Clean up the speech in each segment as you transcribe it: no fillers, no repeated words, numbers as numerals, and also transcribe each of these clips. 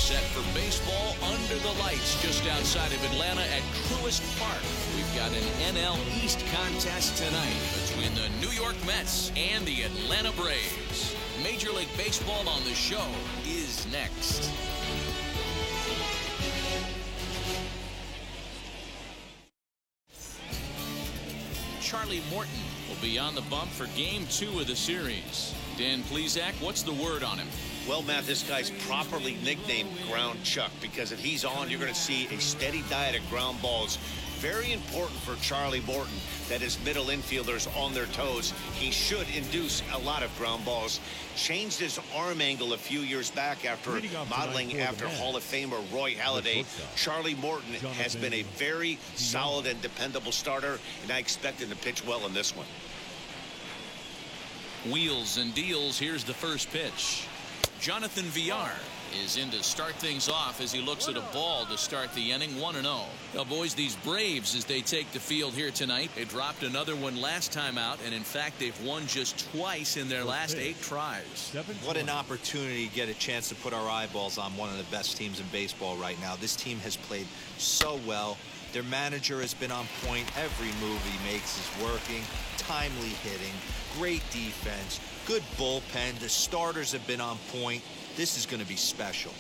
set for baseball under the lights just outside of Atlanta at Truist Park. We've got an NL East contest tonight between the New York Mets and the Atlanta Braves. Major League Baseball on the show is next. Charlie Morton will be on the bump for Game 2 of the series. Dan Plesac, what's the word on him? Well, Matt, this guy's properly nicknamed Ground Chuck because if he's on, you're going to see a steady diet of ground balls. Very important for Charlie Morton that his middle infielders on their toes. He should induce a lot of ground balls. Changed his arm angle a few years back after modeling after Hall of Famer Roy Halladay. Charlie Morton has been a very solid and dependable starter, and I expect him to pitch well in this one. Wheels and deals. Here's the first pitch. Jonathan Villar is in to start things off as he looks at a ball to start the inning. 1-0. Now, boys, these Braves, as they take the field here tonight, they dropped another one last time out, and in fact they've won just twice in their last 8 tries. What an opportunity to get a chance to put our eyeballs on one of the best teams in baseball right now. This team has played so well. Their manager has been on point. Every move he makes is working. Timely hitting, great defense, good bullpen. The starters have been on point. This is going to be special.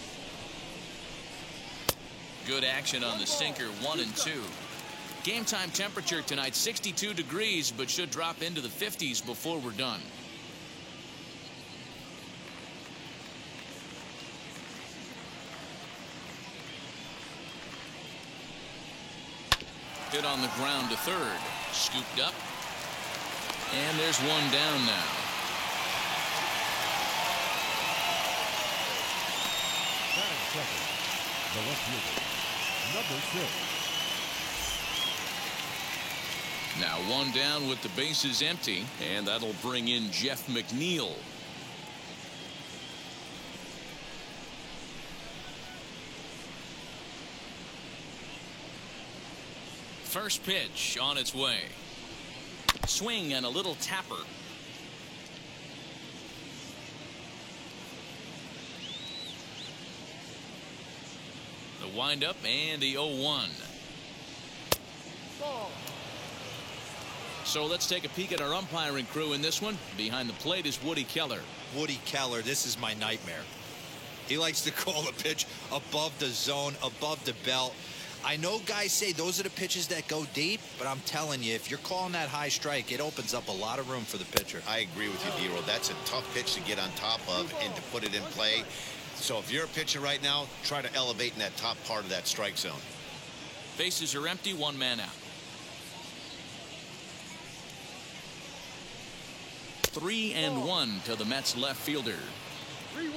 Good action on the sinker. 1-2. Game time temperature tonight 62 degrees, but should drop into the 50s before we're done. Hit on the ground to third. Scooped up. And there's one down now. The left fielder, number 6. Now one down with the bases empty, and that'll bring in Jeff McNeil. First pitch on its way. Swing and a little tapper. The windup and the 0-1. So let's take a peek at our umpiring crew in this one. Behind the plate is Woody Keller. Woody Keller, this is my nightmare. He likes to call a pitch above the zone, above the belt. I know guys say those are the pitches that go deep, but I'm telling you, if you're calling that high strike, it opens up a lot of room for the pitcher. I agree with you, D-Roll. That's a tough pitch to get on top of and to put it in play. So if you're a pitcher right now, try to elevate in that top part of that strike zone. Bases are empty, 1 man out. 3-1 to the Mets left fielder. 3-1.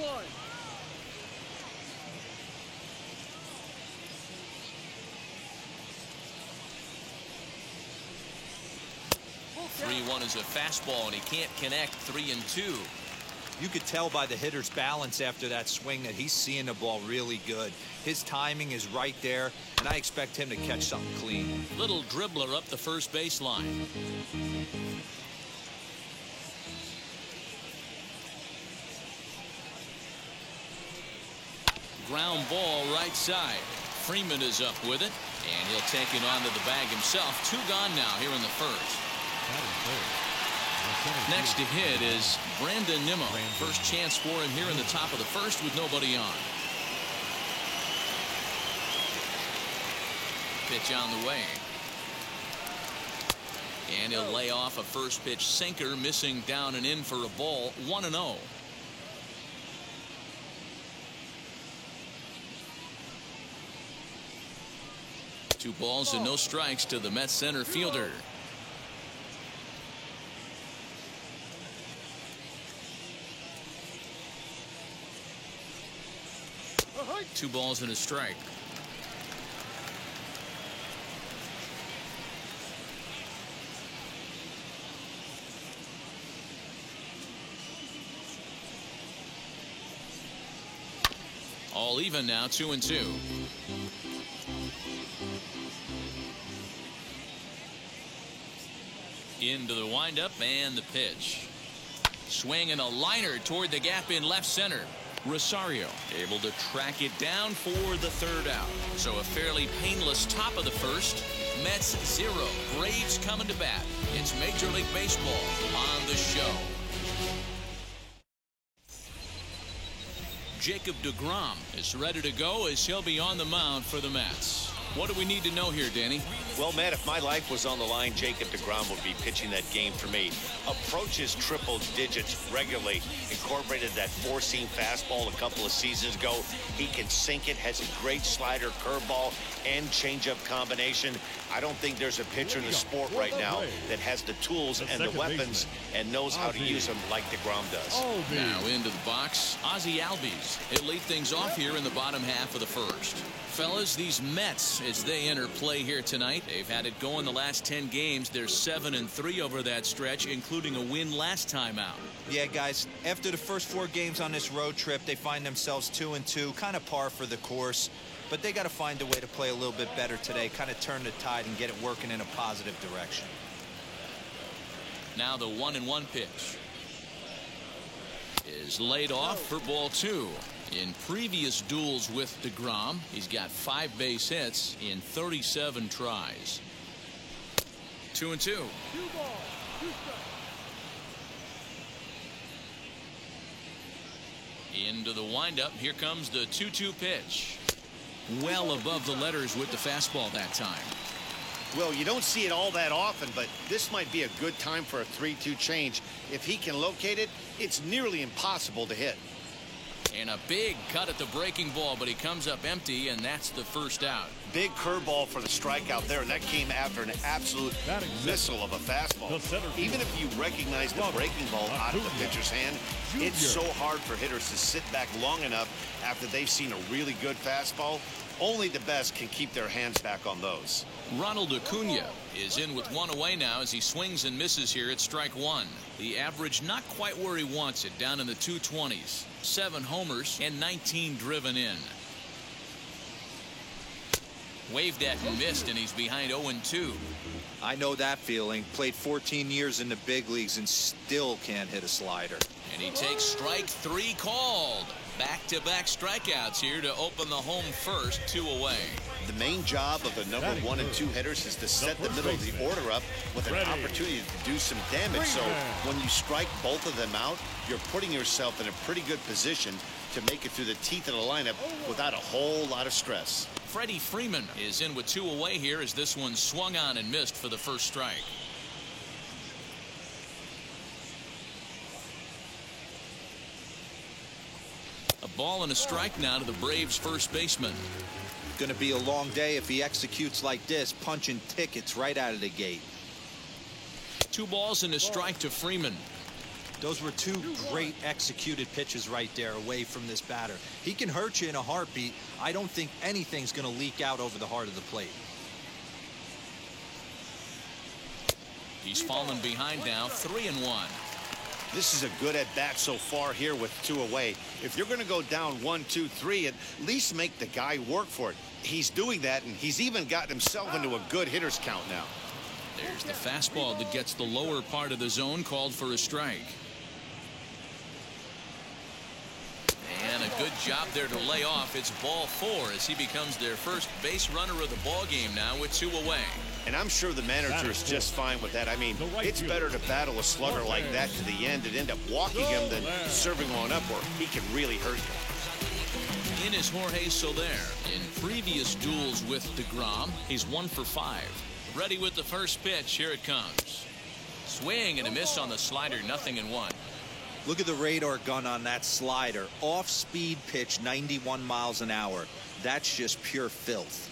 3-1 is a fastball, and he can't connect. 3-2. You could tell by the hitter's balance after that swing that he's seeing the ball really good. His timing is right there, and I expect him to catch something clean. Little dribbler up the first baseline. Ground ball right side. Freeman is up with it, and he'll take it onto the bag himself. 2 gone now here in the first. Next to hit is Brandon Nimmo. First chance for him here in the top of the first with nobody on. Pitch on the way. And he'll lay off a first pitch sinker, missing down and in for a ball. 1-0. Two balls and no strikes to the Mets center fielder. Two balls and a strike. All even now, 2-2. Into the windup and the pitch. Swing and a liner toward the gap in left center. Rosario able to track it down for the third out. So a fairly painless top of the first. Mets 0. Braves coming to bat. It's Major League Baseball on the show. Jacob deGrom is ready to go as he'll be on the mound for the Mets. What do we need to know here, Danny? Well, Matt, if my life was on the line, Jacob deGrom would be pitching that game for me. Approaches triple digits regularly. Incorporated that four-seam fastball a couple of seasons ago. He can sink it, has a great slider, curveball, and changeup combination. I don't think there's a pitcher in the sport right now that has the tools and the weapons and knows how to use them like deGrom does. Now into the box, Ozzie Albies. He'll lead things off here in the bottom half of the first. Fellas, these Mets, as they enter play here tonight, they've had it going the last 10 games. They're 7-3 over that stretch, including a win last time out. Yeah, guys, after the first 4 games on this road trip, they find themselves 2-2, kind of par for the course. But they got to find a way to play a little bit better today, kind of turn the tide and get it working in a positive direction. Now the 1-1 pitch is laid off for ball 2. In previous duels with deGrom, he's got 5 base hits in 37 tries. 2-2. Into the windup. Here comes the 2-2 pitch. Well above the letters with the fastball that time. Well, you don't see it all that often, but this might be a good time for a 3-2 change. If he can locate it, it's nearly impossible to hit. And a big cut at the breaking ball, but he comes up empty, and that's the first out. Big curveball for the strikeout there, and that came after an absolute missile of a fastball. Even if you recognize the breaking ball out of the pitcher's hand, it's so hard for hitters to sit back long enough after they've seen a really good fastball. Only the best can keep their hands back on those. Ronald Acuna is in with 1 away now as he swings and misses here at strike 1. The average not quite where he wants it, down in the 220s. 7 homers and 19 driven in. Waved at and missed, and he's behind 0-2. I know that feeling. Played 14 years in the big leagues and still can't hit a slider. And he takes strike 3 called. Back-to-back strikeouts here to open the home first, 2 away. The main job of the number 1 and 2 hitters is to set the middle of the order up with an opportunity to do some damage. So when you strike both of them out, you're putting yourself in a pretty good position to make it through the teeth of the lineup without a whole lot of stress. Freddie Freeman is in with 2 away here as this one swung on and missed for the first strike. A ball and a strike now to the Braves first baseman. Going to be a long day if he executes like this, punching tickets right out of the gate. 2 balls and a strike to Freeman. Those were 2 great executed pitches right there away from this batter. He can hurt you in a heartbeat. I don't think anything's going to leak out over the heart of the plate. He's fallen behind now, 3-1. This is a good at-bat so far here with 2 away. If you're going to go down 1, 2, 3, at least make the guy work for it. He's doing that, and he's even gotten himself into a good hitter's count now. There's the fastball that gets the lower part of the zone, called for a strike. And a good job there to lay off. It's ball 4 as he becomes their first base runner of the ball game now with 2 away. And I'm sure the manager is just fine with that. I mean, it's better to battle a slugger like that to the end and end up walking him than serving on up where he can really hurt you. In is Jorge Soler. In previous duels with deGrom, he's 1 for 5. Ready with the first pitch. Here it comes. Swing and a miss on the slider. 0-1. Look at the radar gun on that slider. Off-speed pitch, 91 miles an hour. That's just pure filth.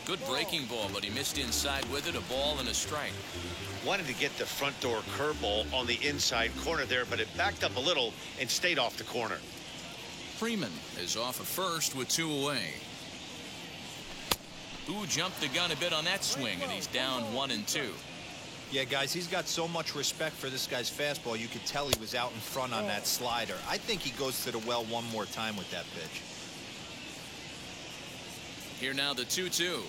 Good breaking ball, but he missed inside with it. A ball and a strike. Wanted to get the front door curveball on the inside corner there, but it backed up a little and stayed off the corner. Freeman is off at first with 2 away. Who jumped the gun a bit on that swing, and he's down 1-2. Yeah, guys, he's got so much respect for this guy's fastball. You could tell he was out in front on that slider. I think he goes to the well one more time with that pitch. Here now the 2-2.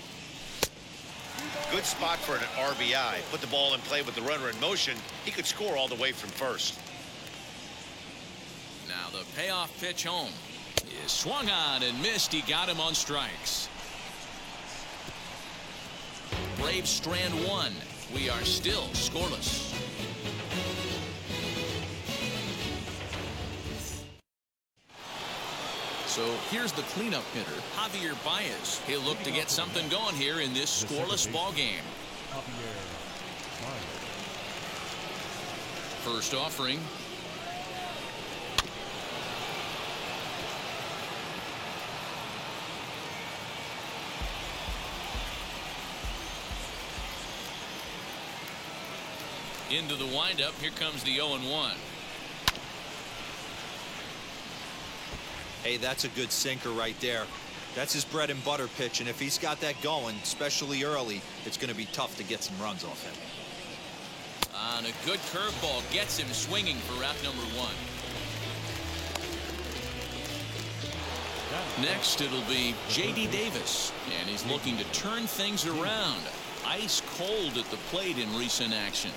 Good spot for an RBI. Put the ball in play with the runner in motion. He could score all the way from first. Now the payoff pitch home is swung on and missed. He got him on strikes. Braves strand one. We are still scoreless. So here's the cleanup hitter, Javier Baez. He'll look to get something going here in this scoreless ball game. First offering. Into the windup. Here comes the 0-1. Hey, that's a good sinker right there. That's his bread and butter pitch, and if he's got that going, especially early, it's going to be tough to get some runs off him. On a good curveball, gets him swinging for out number one. Next, it'll be J.D. Davis, and he's looking to turn things around. Ice cold at the plate in recent action.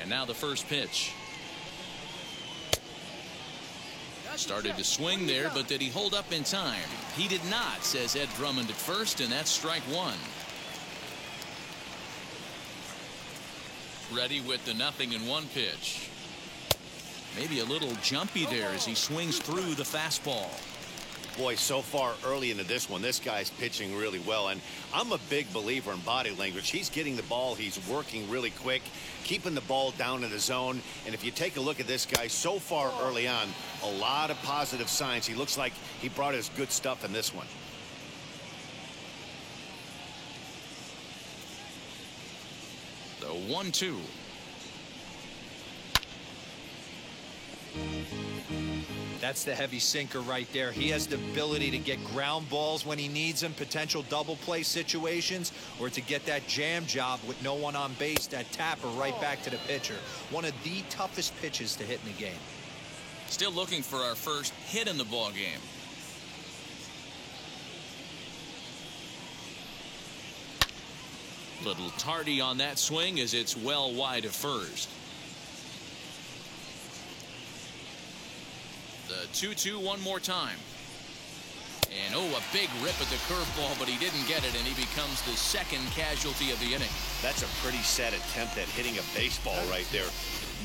And now the first pitch. Started to swing there, but did he hold up in time? He did not, says Ed Drummond at first, and that's strike one. Ready with the 0-1 pitch. Maybe a little jumpy there as he swings through the fastball. Boy, so far early into this one, this guy's pitching really well, and I'm a big believer in body language. He's getting the ball, he's working really quick, keeping the ball down in the zone, and if you take a look at this guy so far early on, a lot of positive signs. He looks like he brought his good stuff in this one. The 1-2. That's the heavy sinker right there. He has the ability to get ground balls when he needs them, potential double play situations, or to get that jam job with no one on base, that tapper right back to the pitcher. One of the toughest pitches to hit in the game. Still looking for our first hit in the ball game. Little tardy on that swing as it's well wide of first. The 2-2 one more time. And oh, a big rip at the curveball, but he didn't get it, and he becomes the second casualty of the inning. That's a pretty sad attempt at hitting a baseball right there.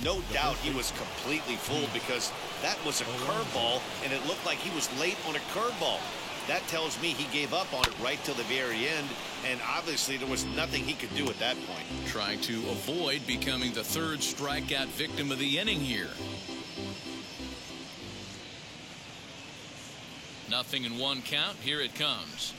No doubt he was completely fooled because that was a curveball, and it looked like he was late on a curveball. That tells me he gave up on it right till the very end, and obviously there was nothing he could do at that point. Trying to avoid becoming the third strikeout victim of the inning here. 0-1 count. Here it comes.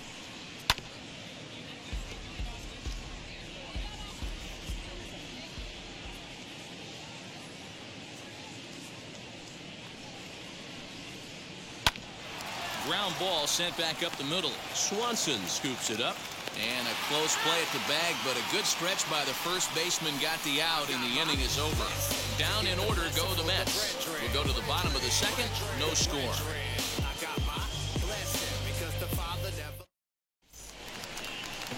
Ground ball sent back up the middle. Swanson scoops it up. And a close play at the bag, but a good stretch by the first baseman got the out, and the inning is over. Down in order go the Mets. We'll go to the bottom of the second. No score.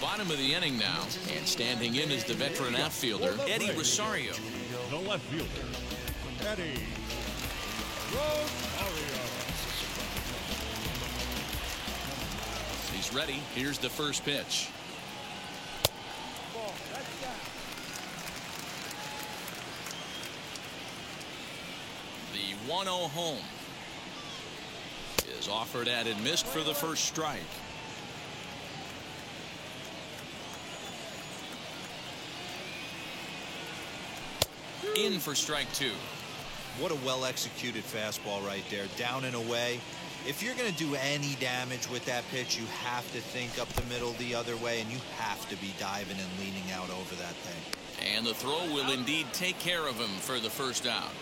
Bottom of the inning now, and standing in is the veteran outfielder, Eddie Rosario. The left fielder, Eddie Rosario. He's ready. Here's the first pitch. The 1-0 home is offered at and missed for the first strike. In for strike two. What a well-executed fastball right there, down and away. If you're going to do any damage with that pitch, you have to think up the middle the other way, and you have to be diving and leaning out over that thing. And the throw will indeed take care of him for the first out.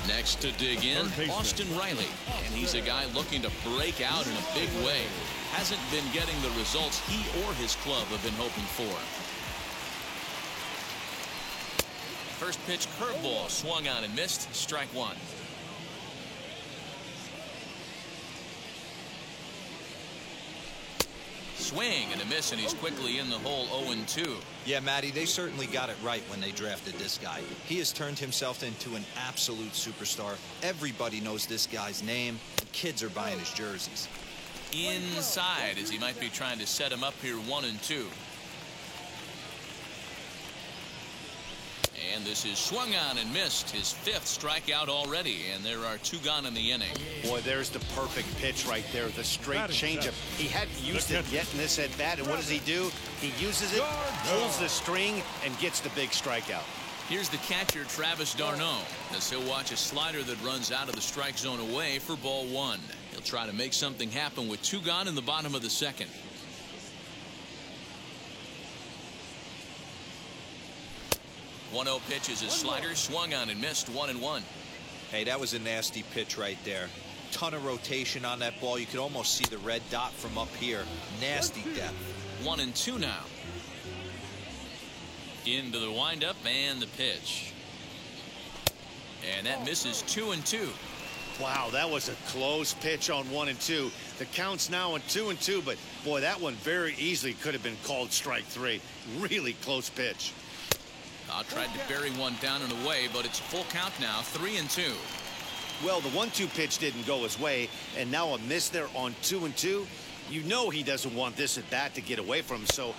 Next to dig in, Austin Riley. And he's a guy looking to break out in a big way. Hasn't been getting the results he or his club have been hoping for. First pitch curveball swung on and missed. Strike one. Swing and a miss, and he's quickly in the hole. 0-2. Yeah, Matty, they certainly got it right when they drafted this guy. He has turned himself into an absolute superstar. Everybody knows this guy's name. Kids are buying his jerseys. Inside, as he might be trying to set him up here. 1-2. And this is swung on and missed. His 5th strikeout already, and there are 2 gone in the inning. Boy, there's the perfect pitch right there. The straight changeup. He hadn't used it yet in this at bat, and what does he do? He uses it, pulls the string, and gets the big strikeout. Here's the catcher, Travis d'Arnaud, as he'll watch a slider that runs out of the strike zone away for ball 1. He'll try to make something happen with 2 gone in the bottom of the 2nd. 1-0 pitch is a slider, swung on and missed. 1-1. Hey, that was a nasty pitch right there. Ton of rotation on that ball. You could almost see the red dot from up here. Nasty depth. 1-2 now. Into the windup and the pitch. And that misses. 2-2. Wow, that was a close pitch on 1-2. The count's now on 2-2, but boy, that one very easily could have been called strike 3. Really close pitch. Tried to bury one down and away, but it's full count now. 3-2. Well, the 1-2 pitch didn't go his way, and now a miss there on 2-2. You know he doesn't want this at bat to get away from him, so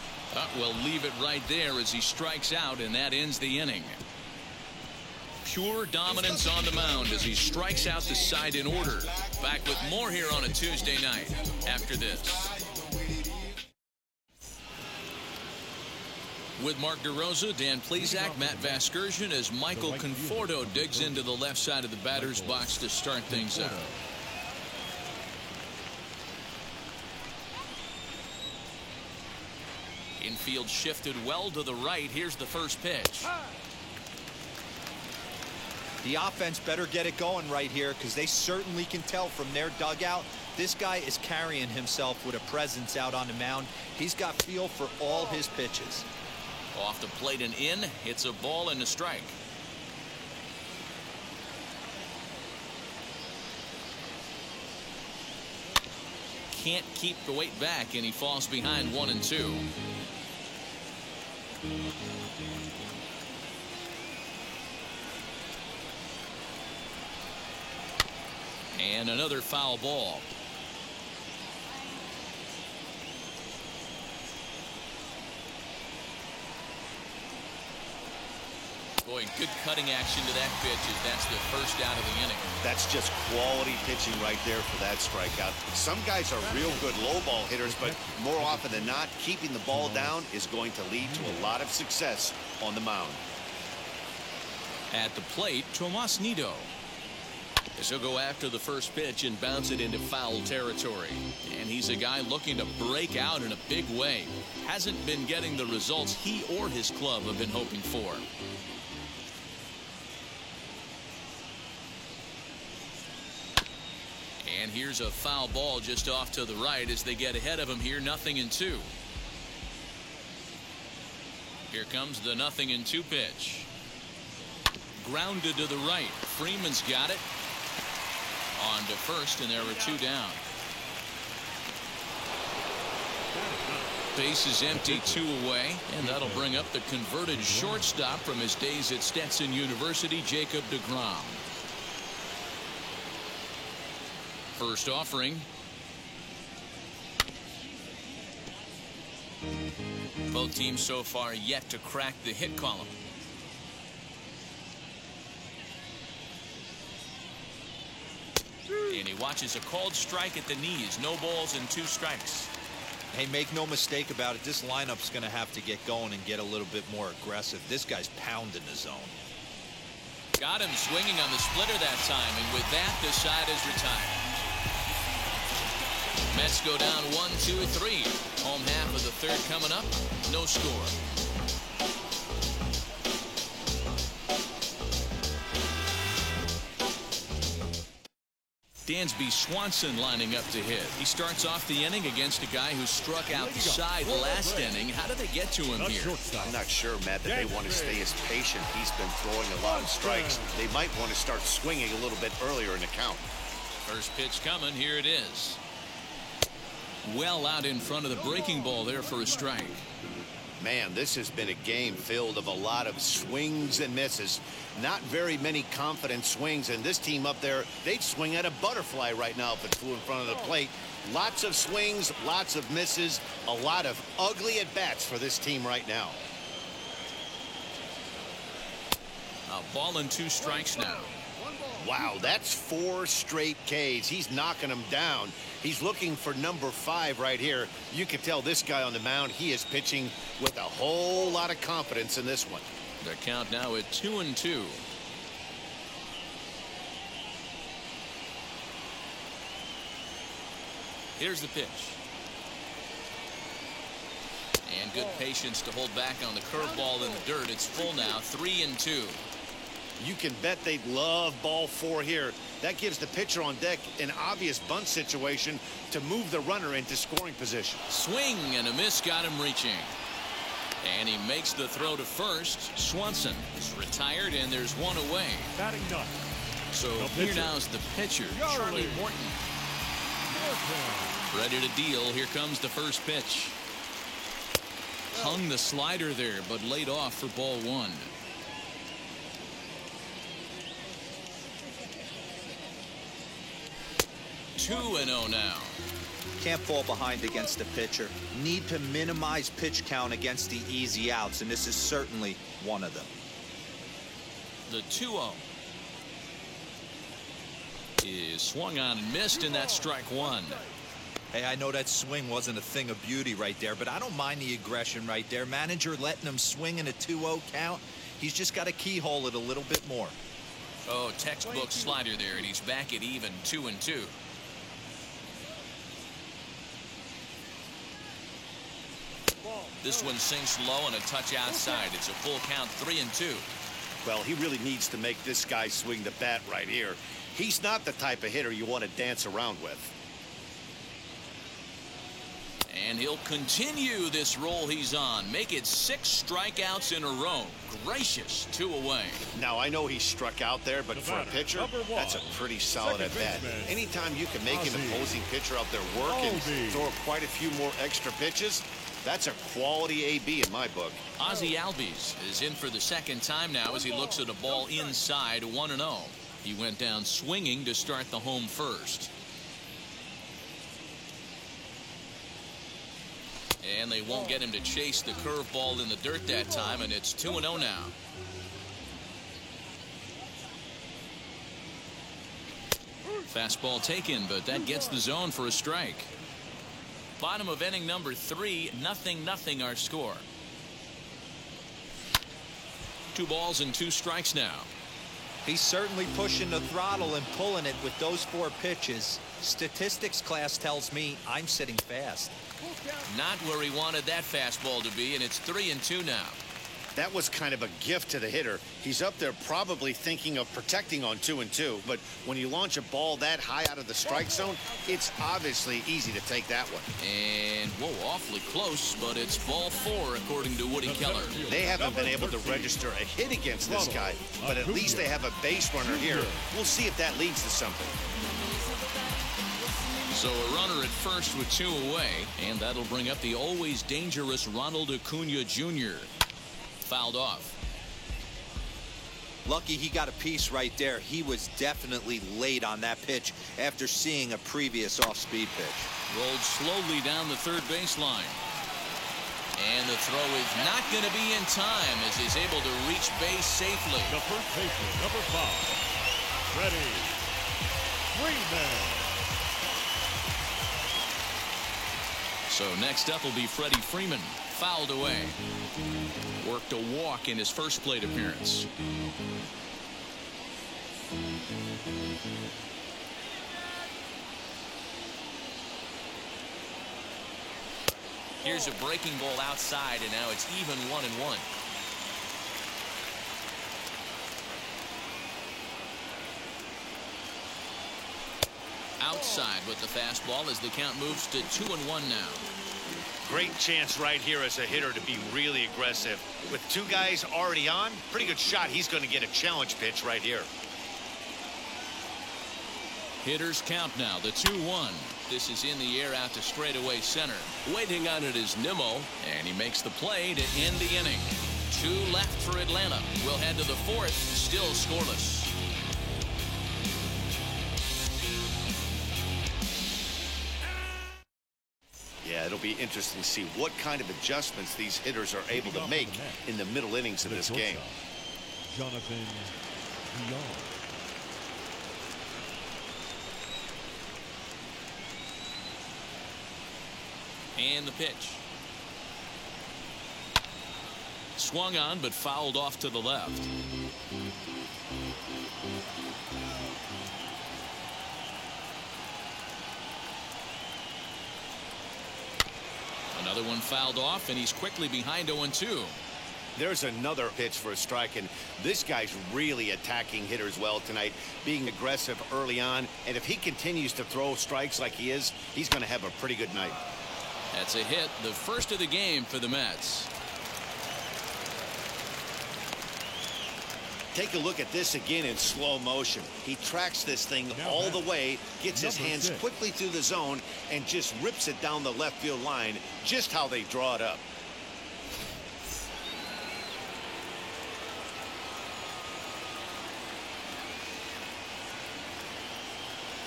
We'll leave it right there as he strikes out, and that ends the inning. Pure dominance on the mound as he strikes out the side in order. Back with more here on a Tuesday night after this. With Mark DeRosa, Dan Plesac, Matt Vasgersian, as Michael Conforto digs into the left side of the batter's box to start things out. Infield shifted well to the right. Here's the first pitch. The offense better get it going right here, because they certainly can tell from their dugout this guy is carrying himself with a presence out on the mound. He's got feel for all his pitches. Off the plate and in. It's a ball and a strike. Can't keep the weight back, and he falls behind 1-2. And another foul ball. Boy, good cutting action to that pitch as that's the first out of the inning. That's just quality pitching right there for that strikeout. Some guys are real good low ball hitters, but more often than not, keeping the ball down is going to lead to a lot of success on the mound. At the plate, Tomas Nido. As he'll go after the first pitch and bounce it into foul territory. And he's a guy looking to break out in a big way. Hasn't been getting the results he or his club have been hoping for. And here's a foul ball just off to the right as they get ahead of him here. 0-2. Here comes the 0-2 pitch. Grounded to the right. Freeman's got it. On to first, and there are 2 down. Base is empty, 2 away, and that'll bring up the converted shortstop from his days at Stetson University, Jacob deGrom. First offering. Both teams so far yet to crack the hit column. And he watches a called strike at the knees. No balls and 2 strikes. Hey, make no mistake about it. This lineup's going to have to get going and get a little bit more aggressive. This guy's pounding the zone. Got him swinging on the splitter that time, and with that, the side is retired. Mets go down 1-2-3. Home half of the 3rd coming up. No score. Dansby Swanson lining up to hit. He starts off the inning against a guy who struck out the side last inning. How did they get to him here? I'm not sure, Matt, that they want to stay as patient. He's been throwing a lot of strikes. They might want to start swinging a little bit earlier in the count. First pitch coming. Here it is. Well out in front of the breaking ball there for a strike. Man, this has been a game filled of a lot of swings and misses. Not very many confident swings, and this team up there, they'd swing at a butterfly right now if it flew in front of the plate. Lots of swings, lots of misses, a lot of ugly at-bats for this team right now. A ball and 2 strikes now. Wow, that's 4 straight Ks. He's knocking them down. He's looking for number 5 right here. You can tell this guy on the mound, he is pitching with a whole lot of confidence in this one. The count now at 2-2. Here's the pitch. And good patience to hold back on the curveball in the dirt. It's full now, 3-2. You can bet they'd love ball 4 here. That gives the pitcher on deck an obvious bunt situation to move the runner into scoring position. Swing and a miss got him reaching. And he makes the throw to first. Swanson is retired, and there's 1 away. Batting ninth. So here now's the pitcher, Charlie Morton. Ready to deal. Here comes the first pitch. Hung the slider there, but laid off for ball 1. Two and 0 now. Can't fall behind against the pitcher. Need to minimize pitch count against the easy outs, and this is certainly one of them. The 2-0 is swung on and missed, and that's strike 1. Hey, I know that swing wasn't a thing of beauty right there, but I don't mind the aggression right there. Manager letting him swing in a 2-0 count. He's just got to keyhole it a little bit more. Oh, textbook slider there, and he's back at even 2-2. This one sinks low and a touch outside. It's a full count, 3-2. Well, he really needs to make this guy swing the bat right here. He's not the type of hitter you want to dance around with. And he'll continue this roll he's on. Make it 6 strikeouts in a row. Gracious, 2 away. Now, I know he struck out there, but for a pitcher, that's a pretty solid at bat. Anytime you can make an opposing pitcher out there work and throw quite a few more extra pitches, that's a quality AB in my book. Ozzie Albies is in for the second time now as he looks at a ball inside, 1-0. He went down swinging to start the home first. And they won't get him to chase the curveball in the dirt that time, and it's 2-0 now. Fastball taken, but that gets the zone for a strike. Bottom of inning number 3, 0-0 our score. 2 balls and 2 strikes now. He's certainly pushing the throttle and pulling it with those 4 pitches. Statistics class tells me I'm sitting fast. Not where he wanted that fastball to be, and it's 3-2 now. That was kind of a gift to the hitter. He's up there probably thinking of protecting on 2-2, but when you launch a ball that high out of the strike zone, it's obviously easy to take that one. And, whoa, awfully close, but it's ball 4 according to Woody Keller. They haven't been able to register a hit against this guy, but at least they have a base runner here. We'll see if that leads to something. So a runner at first with 2 away, and that'll bring up the always dangerous Ronald Acuna Jr. Fouled off. Lucky he got a piece right there. He was definitely late on that pitch after seeing a previous off-speed pitch. Rolled slowly down the third baseline. And the throw is not going to be in time as he's able to reach base safely. The first baseman, number 5, Freddie Freeman. So next up will be Freddie Freeman. Fouled away. Worked a walk in his first plate appearance. Here's a breaking ball outside, and now it's even 1-1. outside with the fastball as the count moves to 2-1 now. Great chance right here as a hitter to be really aggressive. With two guys already on, pretty good shot. He's going to get a challenge pitch right here. Hitters count now, the 2-1. This is in the air out to straightaway center. Waiting on it is Nimmo, and he makes the play to end the inning. 2 left for Atlanta. We'll head to the 4th, still scoreless. Yeah, it'll be interesting to see what kind of adjustments these hitters are able to make in the middle innings of this game. Jonathan Villar. And the pitch. Swung on, but fouled off to the left. Another one fouled off, and he's quickly behind 0-2. There's another pitch for a strike, and this guy's really attacking hitters well tonight, being aggressive early on. And if he continues to throw strikes like he is, he's going to have a pretty good night. That's a hit, the first of the game for the Mets. Take a look at this again in slow motion. He tracks this thing all the way, gets his hands quickly through the zone, and just rips it down the left field line, just how they draw it up.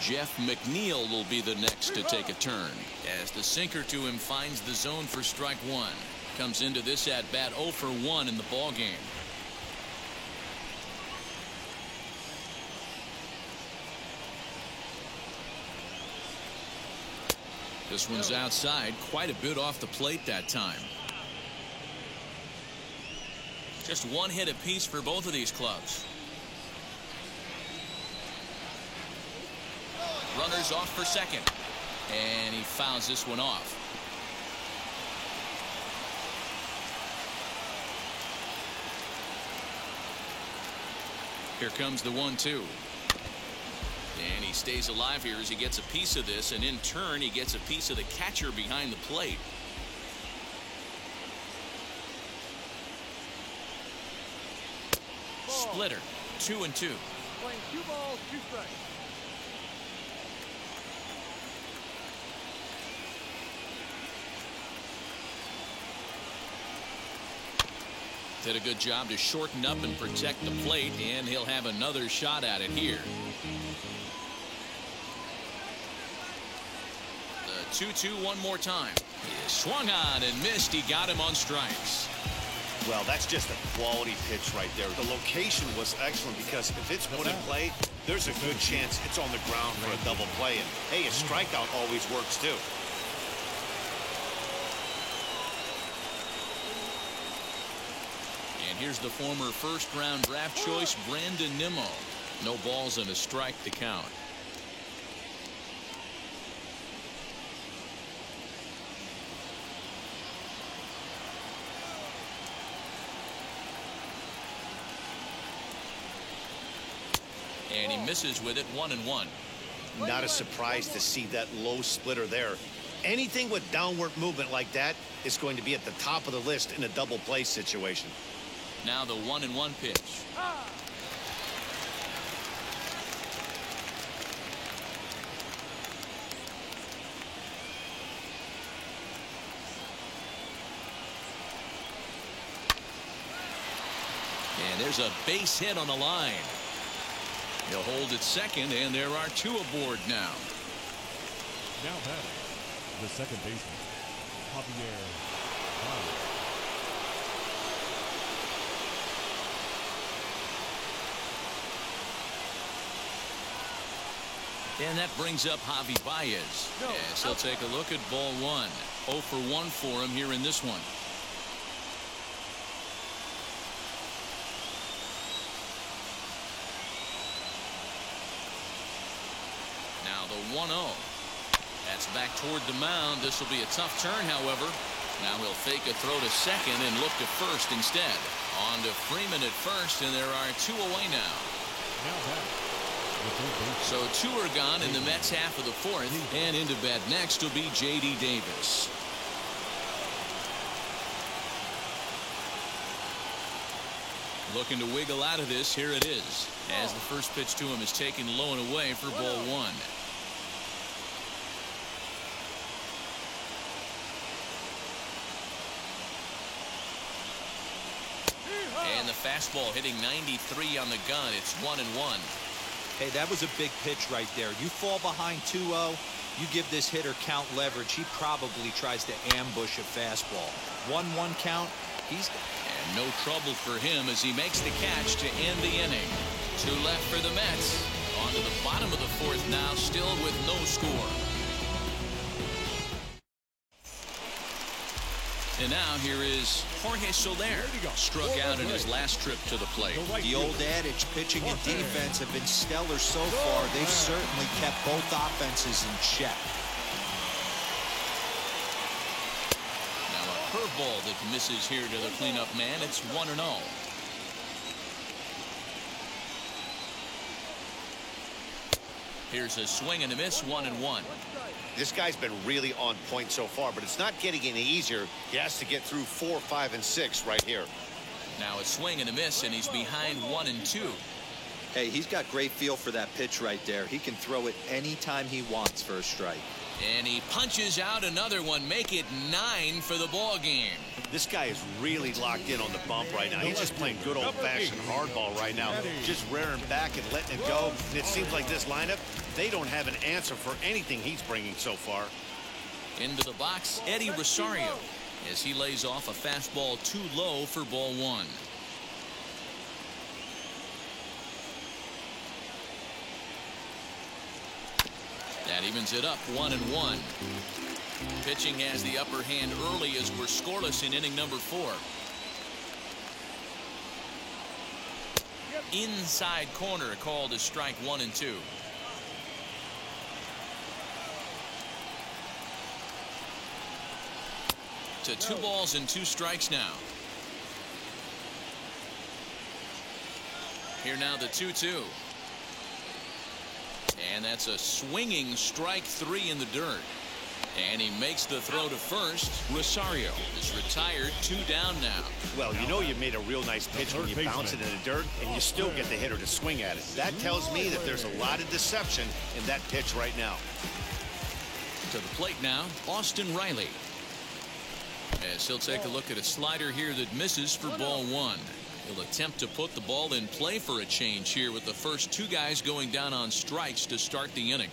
Jeff McNeil will be the next to take a turn as the sinker to him finds the zone for strike 1. Comes into this at bat 0 for 1 in the ball game. This one's outside, quite a bit off the plate that time. Just one hit apiece for both of these clubs. Runners off for second, and he fouls this one off. Here comes the 1-2. And he stays alive here as he gets a piece of this, and in turn he gets a piece of the catcher behind the plate. Splitter, 2-2. Playing 2 balls, 2 strikes. Did a good job to shorten up and protect the plate, and he'll have another shot at it here. The 2-2 one more time. He swung on and missed. He got him on strikes. Well, that's just a quality pitch right there. The location was excellent because if it's put in play, there's a good chance it's on the ground for a double play. And hey, a strikeout always works too. And here's the former first-round draft choice, Brandon Nimmo. No balls and a strike to count. And he misses with it, 1-1. Not a surprise to see that low splitter there. Anything with downward movement like that is going to be at the top of the list in a double play situation. Now the 1-1 pitch. And there's a base hit on the line. He'll hold at second, and there are 2 aboard now. Now batting, the second baseman, Javier Baez. And that brings up Javi Baez. Yes, he'll take a look at ball 1. 0 for 1 for him here in this one. Now the 1-0. That's back toward the mound. This will be a tough turn, however. Now he'll fake a throw to second and look to first instead. On to Freeman at first, and there are 2 away now. Now batting, So 2 are gone in the Mets half of the 4th, and into bat next will be J.D. Davis. Looking to wiggle out of this. Here it is, as the first pitch to him is taken low and away for ball 1. And the fastball hitting 93 on the gun. It's 1-1. Hey, that was a big pitch right there. You fall behind 2-0, you give this hitter count leverage. He probably tries to ambush a fastball. 1-1 count. And no trouble for him as he makes the catch to end the inning. 2 left for the Mets. On to the bottom of the 4th now, still with no score. And now here is Jorge Soler. Struck out in his last trip to the plate. The old adage, pitching and defense have been stellar so far. They've certainly kept both offenses in check. Now a curveball that misses here to the cleanup man. It's 1-0. Here's a swing and a miss, 1-1. This guy's been really on point so far, but it's not getting any easier. He has to get through 4, 5, and 6 right here. Now a swing and a miss, and he's behind 1-2. Hey, he's got great feel for that pitch right there. He can throw it anytime he wants for a strike. And he punches out another one. Make it 9 for the ball game. This guy is really locked in on the bump right now. He's just playing good old-fashioned hardball right now. Just rearing back and letting it go. And it seems like this lineup, they don't have an answer for anything he's bringing so far. Into the box, Eddie Rosario, as he lays off a fastball too low for ball 1. That evens it up, 1-1. Pitching has the upper hand early as we're scoreless in inning number 4. Inside corner called as strike 1 and 2. To 2 balls and 2 strikes now. Here now the 2-2. And that's a swinging strike 3 in the dirt. And he makes the throw to first. Rosario is retired, 2 down now. Well, you know you made a real nice pitch when you bounce it in the dirt and you still get the hitter to swing at it. That tells me that there's a lot of deception in that pitch right now. To the plate now, Austin Riley. As he'll take a look at a slider here that misses for ball 1. He'll attempt to put the ball in play for a change here with the first 2 guys going down on strikes to start the inning.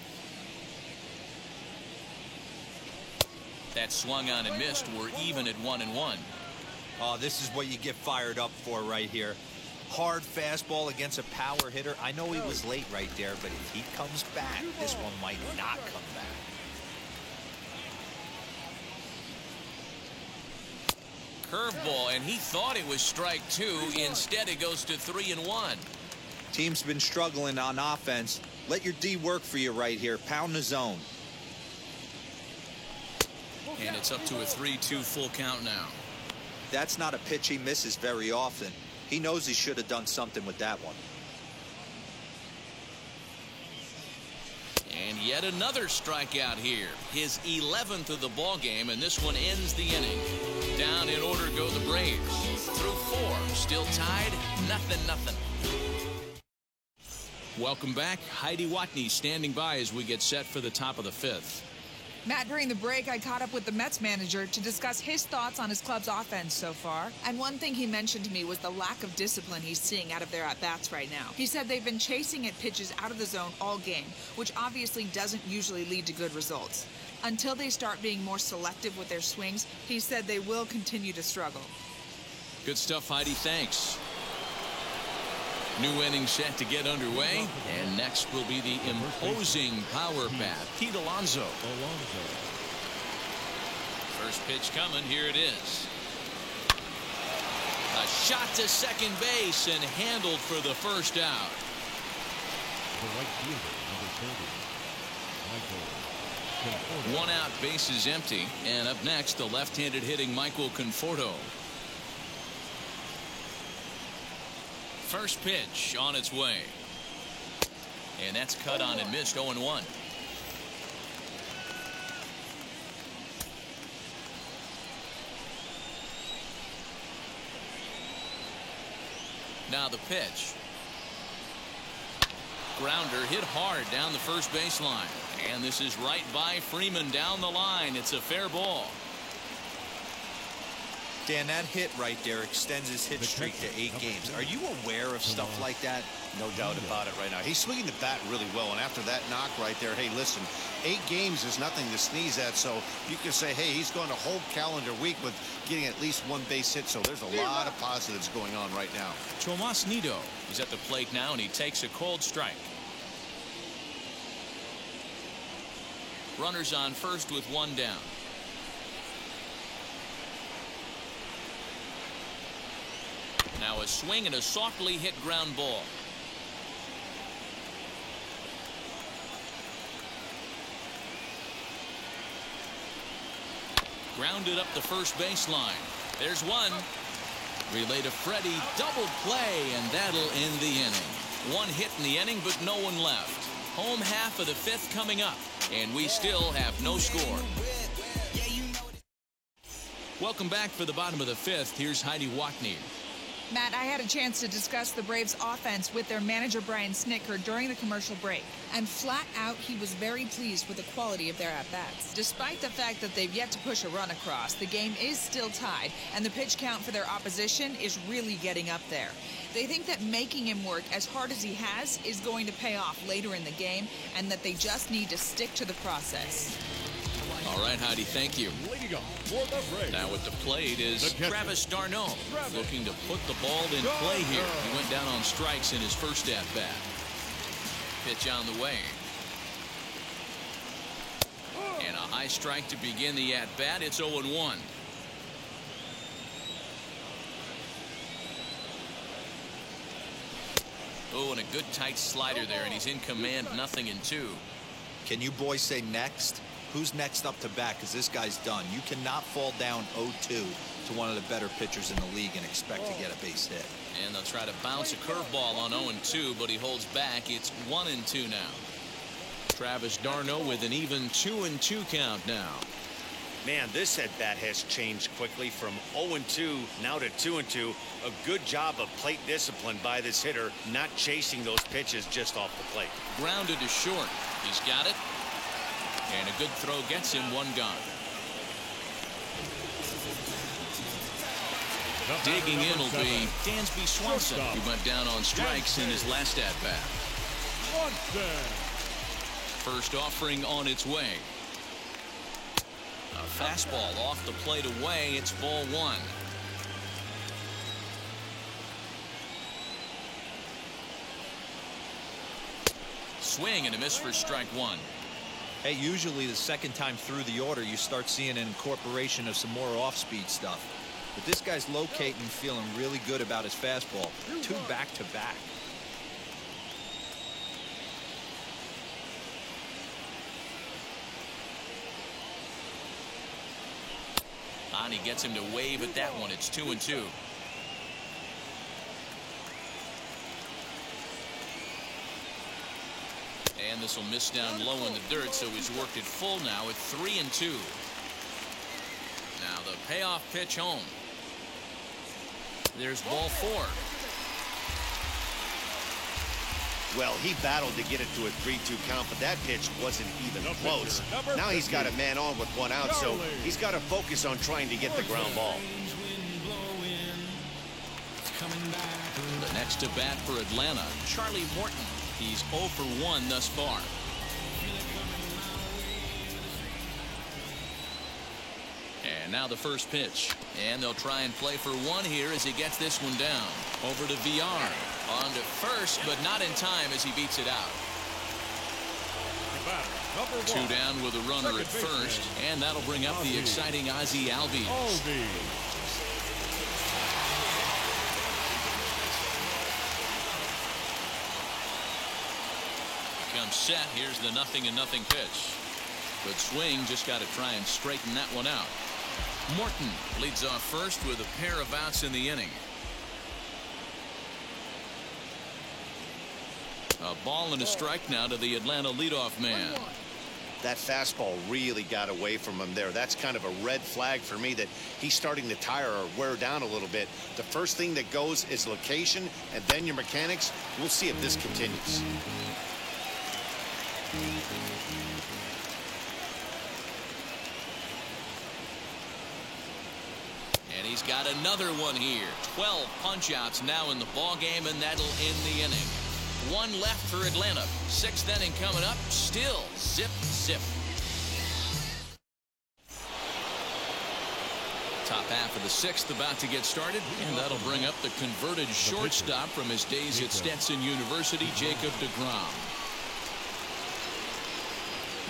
That swung on and missed. We're even at 1-1. Oh, this is what you get fired up for right here. Hard fastball against a power hitter. I know he was late right there, but if he comes back, this one might not come back. Curveball, and he thought it was strike 2. Instead, it goes to 3-1. Team's been struggling on offense. Let your D work for you right here. Pound the zone. And it's up to a 3-2 full count now. That's not a pitch he misses very often. He knows he should have done something with that one. And yet another strikeout here. His 11th of the ball game, and this one ends the inning. Down in order go the Braves. Through 4, still tied, 0-0. Welcome back. Heidi Watney standing by as we get set for the top of the 5th. Matt, during the break, I caught up with the Mets manager to discuss his thoughts on his club's offense so far. And one thing he mentioned to me was the lack of discipline he's seeing out of their at-bats right now. He said they've been chasing at pitches out of the zone all game, which obviously doesn't usually lead to good results. Until they start being more selective with their swings, he said they will continue to struggle. Good stuff, Heidi. Thanks. New inning set to get underway, and next will be the imposing power bat, Pete Alonso. First pitch coming, here it is. A shot to second base and handled for the first out. The right fielder, number 30, Michael Conforto. 1 out, base is empty, and up next, the left-handed hitting Michael Conforto. First pitch on its way. And that's cut on and missed. 0-1. Now the pitch. Grounder hit hard down the first baseline. And this is right by Freeman down the line. It's a fair ball. Dan, that hit right there extends his hit streak to 8 games. Are you aware of stuff like that? No doubt about it right now. He's swinging the bat really well, and after that knock right there, hey, listen, 8 games is nothing to sneeze at, so you can say, hey, he's going a whole calendar week with getting at least 1 base hit, so there's a lot of positives going on right now. Tomas Nido is at the plate now, and he takes a cold strike. Runners on first with 1 down. Now a swing and a softly hit ground ball. Grounded up the first baseline. There's one. Relay to Freddie. Double play, and that'll end the inning. 1 hit in the inning, but no one left. Home half of the 5th coming up, and we still have no score. Welcome back for the bottom of the 5th. Here's Heidi Wackney. Matt, I had a chance to discuss the Braves offense with their manager Brian Snitker during the commercial break. And flat out, he was very pleased with the quality of their at-bats. Despite the fact that they've yet to push a run across, the game is still tied, and the pitch count for their opposition is really getting up there. They think that making him work as hard as he has is going to pay off later in the game, and that they just need to stick to the process. All right, Heidi, thank you. Now at the plate is Travis d'Arnaud, looking to put the ball in play here. He went down on strikes in his first at-bat. Pitch on the way. And a high strike to begin the at-bat. It's 0-1. Oh, and a good tight slider there, and he's in command, 0-2. Can you boys say next? Who's next up to bat? Because this guy's done. You cannot fall down 0-2 to one of the better pitchers in the league and expect to get a base hit. And they'll try to bounce a curveball on 0-2, but he holds back. It's 1-2 now. Travis d'Arnaud with an even 2-2 count now. Man, this at bat has changed quickly from 0-2 now to 2-2. A good job of plate discipline by this hitter, not chasing those pitches just off the plate. Grounded to short. He's got it. And a good throw gets him 1 gone. Digging in will be Dansby Swanson, who went down on strikes in his last at-bat. First offering on its way. A fastball off the plate away. It's ball 1. Swing and a miss for strike 1. Hey, usually the second time through the order, you start seeing an incorporation of some more off-speed stuff. But this guy's locating, feeling really good about his fastball. 2 back-to-back. On, he gets him to wave at that one. It's 2-2. And this will miss down low in the dirt, so he's worked it full now at 3-2. Now the payoff pitch home. There's ball 4. Well, he battled to get it to a 3-2 count, but that pitch wasn't even close. Now he's got a man on with 1 out, so he's got to focus on trying to get the ground ball. The next to bat for Atlanta, Charlie Morton. He's 0 for 1 thus far. And now the first pitch. And they'll try and play for 1 here as he gets this one down. Over to Villar. On to first, but not in time as he beats it out. 2 down with a runner at first. And that'll bring up the exciting Ozzie Albies. Comes set. Here's the 0-0 pitch. Good swing. Just got to try and straighten that one out. Morton leads off first with a pair of outs in the inning. A ball and a strike now to the Atlanta leadoff man. That fastball really got away from him there. That's kind of a red flag for me that he's starting to tire or wear down a little bit. The first thing that goes is location and then your mechanics. We'll see if this continues. And he's got another one here. 12 punch-outs now in the ball game, and that'll end the inning. One left for Atlanta. Sixth inning coming up. Still zip, zip. Top half of the sixth about to get started, and that'll bring up the converted shortstop from his days at Stetson University, Jacob deGrom.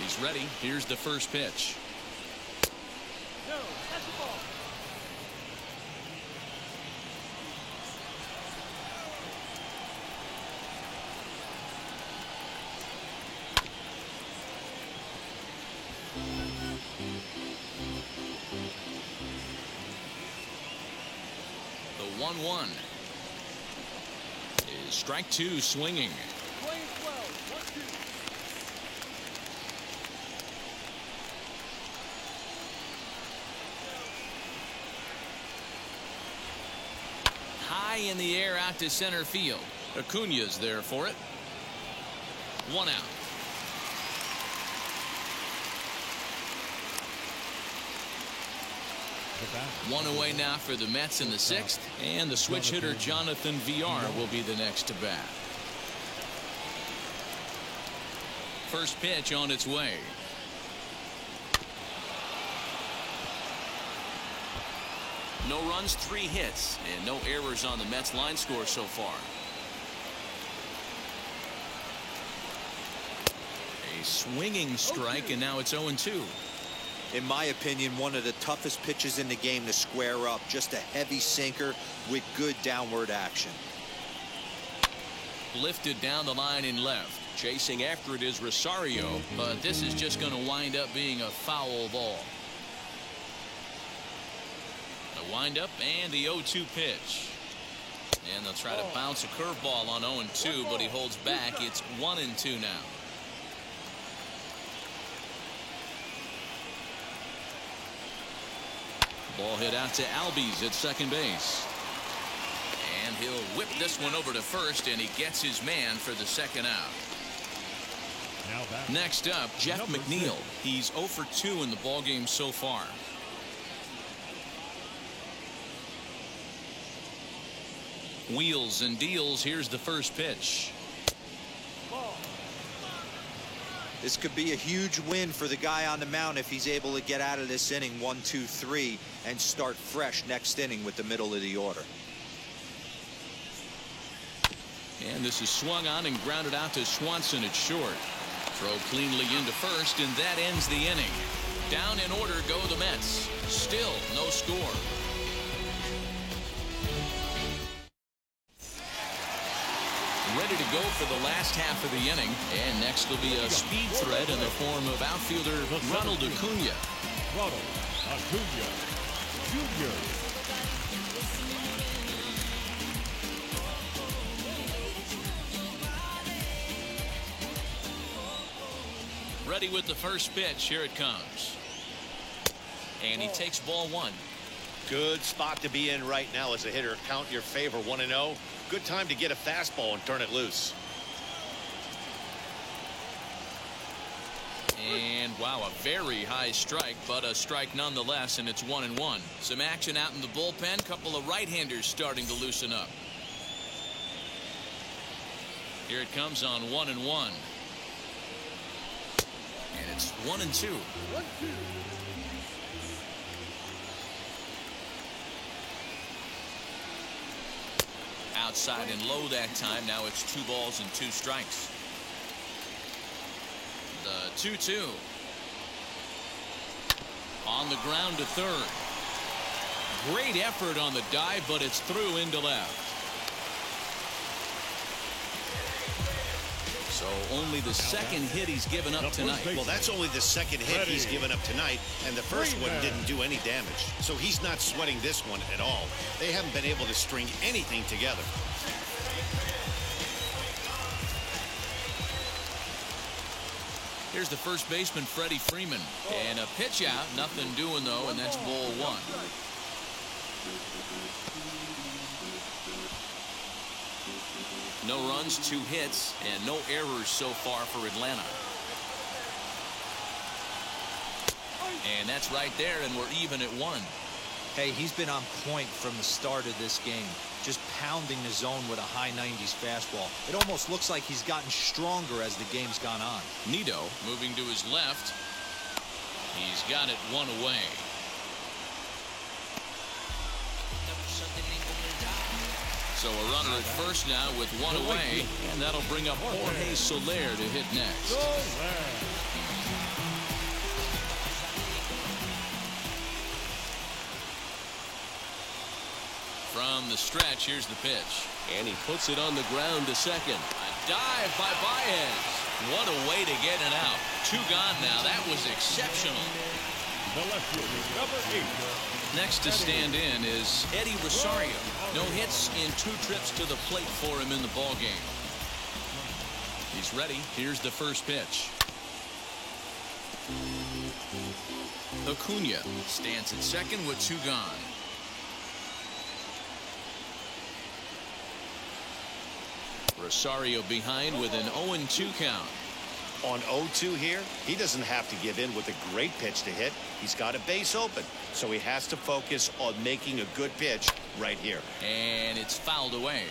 He's ready. Here's the first pitch. The 1-1 is strike two, swinging. High in the air out to center field. Acuña's there for it. One out. One away now for the Mets in the sixth, and the switch hitter Jonathan Villar will be the next to bat. First pitch on its way. No runs, 3 hits, and no errors on the Mets line score so far. A swinging strike, and now it's 0-2. In my opinion, one of the toughest pitches in the game to square up. Just a heavy sinker with good downward action. Lifted down the line in left. Chasing after it is Rosario, but this is just going to wind up being a foul ball. The windup and the 0-2 pitch. And they'll try to bounce a curveball on 0-2, but he holds back. It's 1-2 now. Ball hit out to Albies at second base. And he'll whip this one over to first, and he gets his man for the second out. Next up, Jeff McNeil. He's 0 for 2 in the ballgame so far. Wheels and deals. Here's the first pitch. This could be a huge win for the guy on the mound if he's able to get out of this inning 1, 2, 3 and start fresh next inning with the middle of the order. And this is swung on and grounded out to Swanson at short. Throw cleanly into first, and that ends the inning. Down in order go the Mets. Still no score. Ready to go for the last half of the inning, and next will be a speed threat in the form of outfielder Ronald Acuña. Ronald Acuña Jr. Ready with the first pitch. Here it comes. And he takes ball 1. Good spot to be in right now as a hitter. Count your favor. 1-0. Good time to get a fastball and turn it loose. And wow, a very high strike, but a strike nonetheless, and it's 1-1. Some action out in the bullpen. Couple of right-handers starting to loosen up. Here it comes on 1-1. And it's 1-2. Outside and low that time. Now it's 2 balls and 2 strikes. The 2-2. On the ground to third. Great effort on the dive, but it's through into left. So only the second hit he's given up tonight. Well, that's only the second hit he's given up tonight, and the first one didn't do any damage. So he's not sweating this one at all. They haven't been able to string anything together. Here's the first baseman, Freddie Freeman. And a pitch out. Nothing doing, though, and that's ball one. No runs, 2 hits, and no errors so far for Atlanta. And that's right there, and we're even at 1. Hey, he's been on point from the start of this game. Just pounding the zone with a high 90s fastball. It almost looks like he's gotten stronger as the game's gone on. Nido moving to his left. He's got it 1 away. So a runner at first now with 1 away, and that'll bring up Jorge Soler to hit next. From the stretch, here's the pitch. And he puts it on the ground to second. A dive by Baez. What a way to get it out. 2 gone now. That was exceptional. The left fielder, number 8. Next to stand in is Eddie Rosario. No hits in 2 trips to the plate for him in the ball game. He's ready. Here's the first pitch. Acuna stands at second with 2 gone. Rosario behind with an 0-2 count. On 0-2 here, he doesn't have to give in with a great pitch to hit. He's got a base open, so he has to focus on making a good pitch right here. And it's fouled away.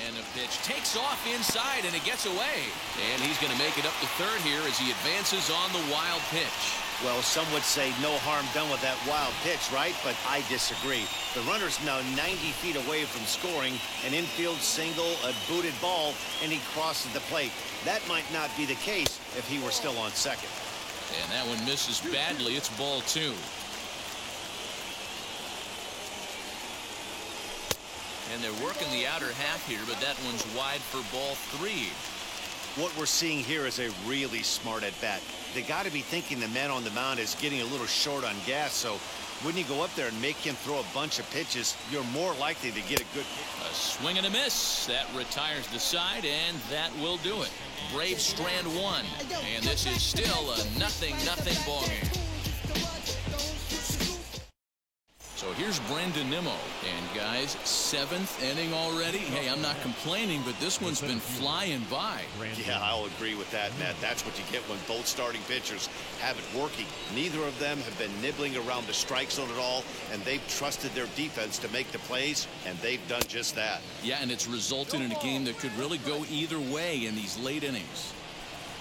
And the pitch takes off inside, and it gets away. And he's going to make it up to third here as he advances on the wild pitch. Well, some would say no harm done with that wild pitch, right? But I disagree. The runner's now 90 feet away from scoring. An infield single, a booted ball, and he crosses the plate. That might not be the case if he were still on second. And that one misses badly. It's ball 2. And they're working the outer half here, but that one's wide for ball 3. What we're seeing here is a really smart at-bat. They got to be thinking the man on the mound is getting a little short on gas, so when you go up there and make him throw a bunch of pitches, you're more likely to get a good pitch. A swing and a miss. That retires the side, and that will do it. Braves strand 1, and this is still a 0-0 ball game. So here's Brandon Nimmo. And guys, 7th inning already. Hey, I'm not complaining, but this one's been flying by. Yeah, I'll agree with that, Matt. That's what you get when both starting pitchers have it working. Neither of them have been nibbling around the strike zone at all, and they've trusted their defense to make the plays, and they've done just that. Yeah, and it's resulted in a game that could really go either way in these late innings.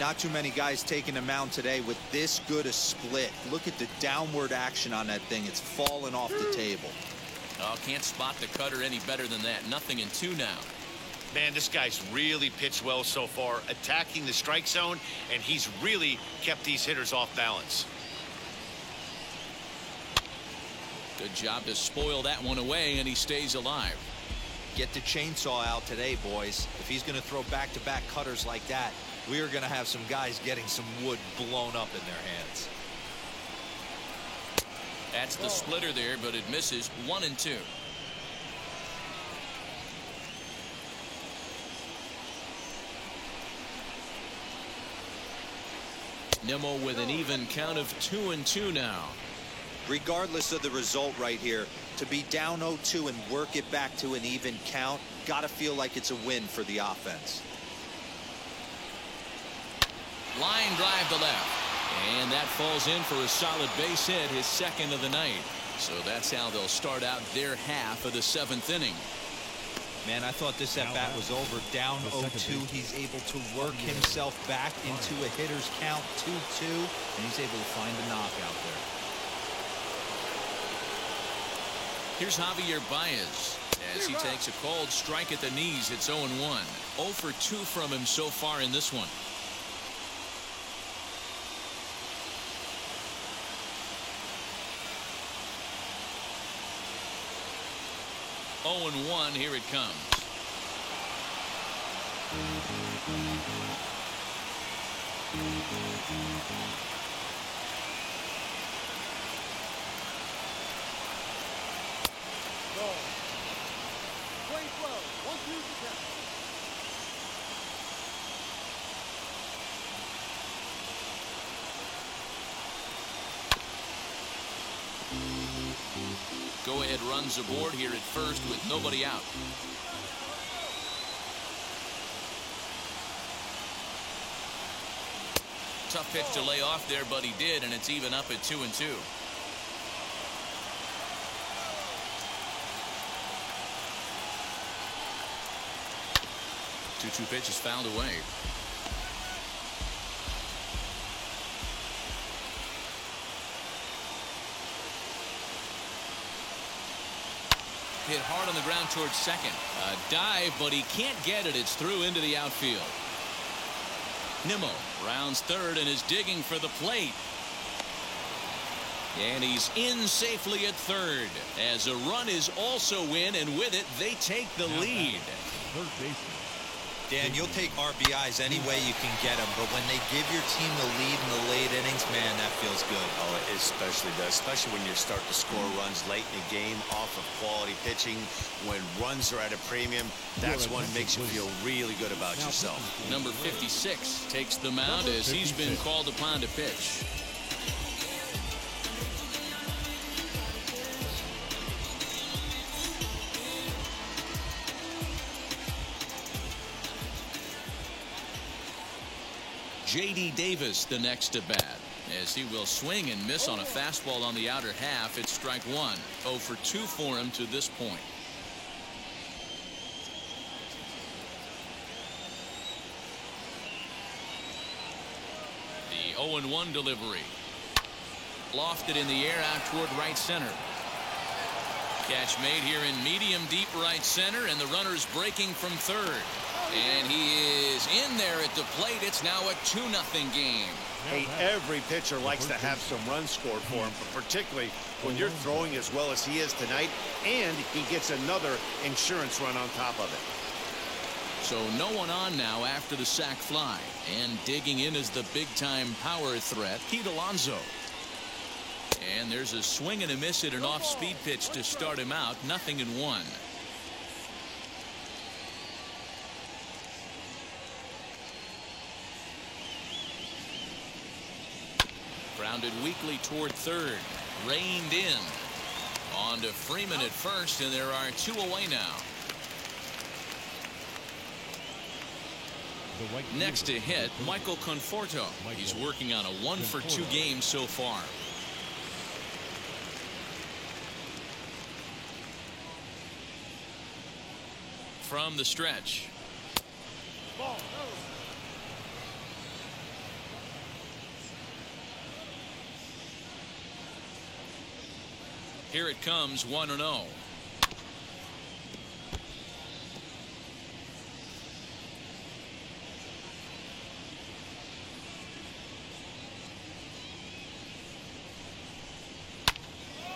Not too many guys taking the mound today with this good a split. Look at the downward action on that thing. It's fallen off the table. Oh, can't spot the cutter any better than that. 0-2 now. Man, this guy's really pitched well so far, attacking the strike zone, and he's really kept these hitters off balance. Good job to spoil that one away, and he stays alive. Get the chainsaw out today, boys. If he's going to throw back-to-back cutters like that, we are going to have some guys getting some wood blown up in their hands. That's the splitter there, but it misses. 1-2. Nimmo with an even count of 2-2 now. Regardless of the result right here, to be down 0-2 and work it back to an even count, got to feel like it's a win for the offense. Line drive to left. And that falls in for a solid base hit, his 2nd of the night. So that's how they'll start out their half of the 7th inning. Man, I thought this at-bat was over. Down 0-2. He's able to work himself back into a hitter's count, 2-2, and he's able to find a knockout there. Here's Javier Baez as he takes a cold strike at the knees. It's 0-1. 0 for 2 from him so far in this one. 0-1. Here it comes. had runs aboard here at first with nobody out. Tough pitch to lay off there, but he did, and it's even up at 2-2. 2-2 pitch is fouled away. Hit hard on the ground towards second. A dive, but he can't get it. It's through into the outfield. Nimmo rounds third and is digging for the plate. And he's in safely at third as a run is also in, and with it they take the lead. Third baseman. Dan, you'll take RBIs any way you can get them, but when they give your team the lead in the late innings, man, that feels good. Oh, it especially does, especially when you start to score runs late in the game off of quality pitching. When runs are at a premium, that's what makes you feel really good about yourself. Number 56 takes the mound as he's been called upon to pitch. J.D. Davis the next to bat as he will swing and miss on a fastball on the outer half. It's strike one. 0 for 2 for him to this point. The 0-1 delivery. Lofted in the air out toward right center. Catch made here in medium deep right center, and the runner's breaking from third. And he is in there at the plate. It's now a 2-0 game. Hey, every pitcher likes to have some runs scored for him, but particularly when you're throwing as well as he is tonight, and he gets another insurance run on top of it. So no one on now after the sac fly, and digging in is the big-time power threat, Pete Alonso. And there's a swing and a miss at an off-speed pitch to start him out. 0-1. Grounded weakly toward third. Reined in. On to Freeman at first, and there are 2 away now. Next to hit, Michael Conforto. He's working on a 1 for 2 game so far. From the stretch. Ball. Here it comes, 1-0.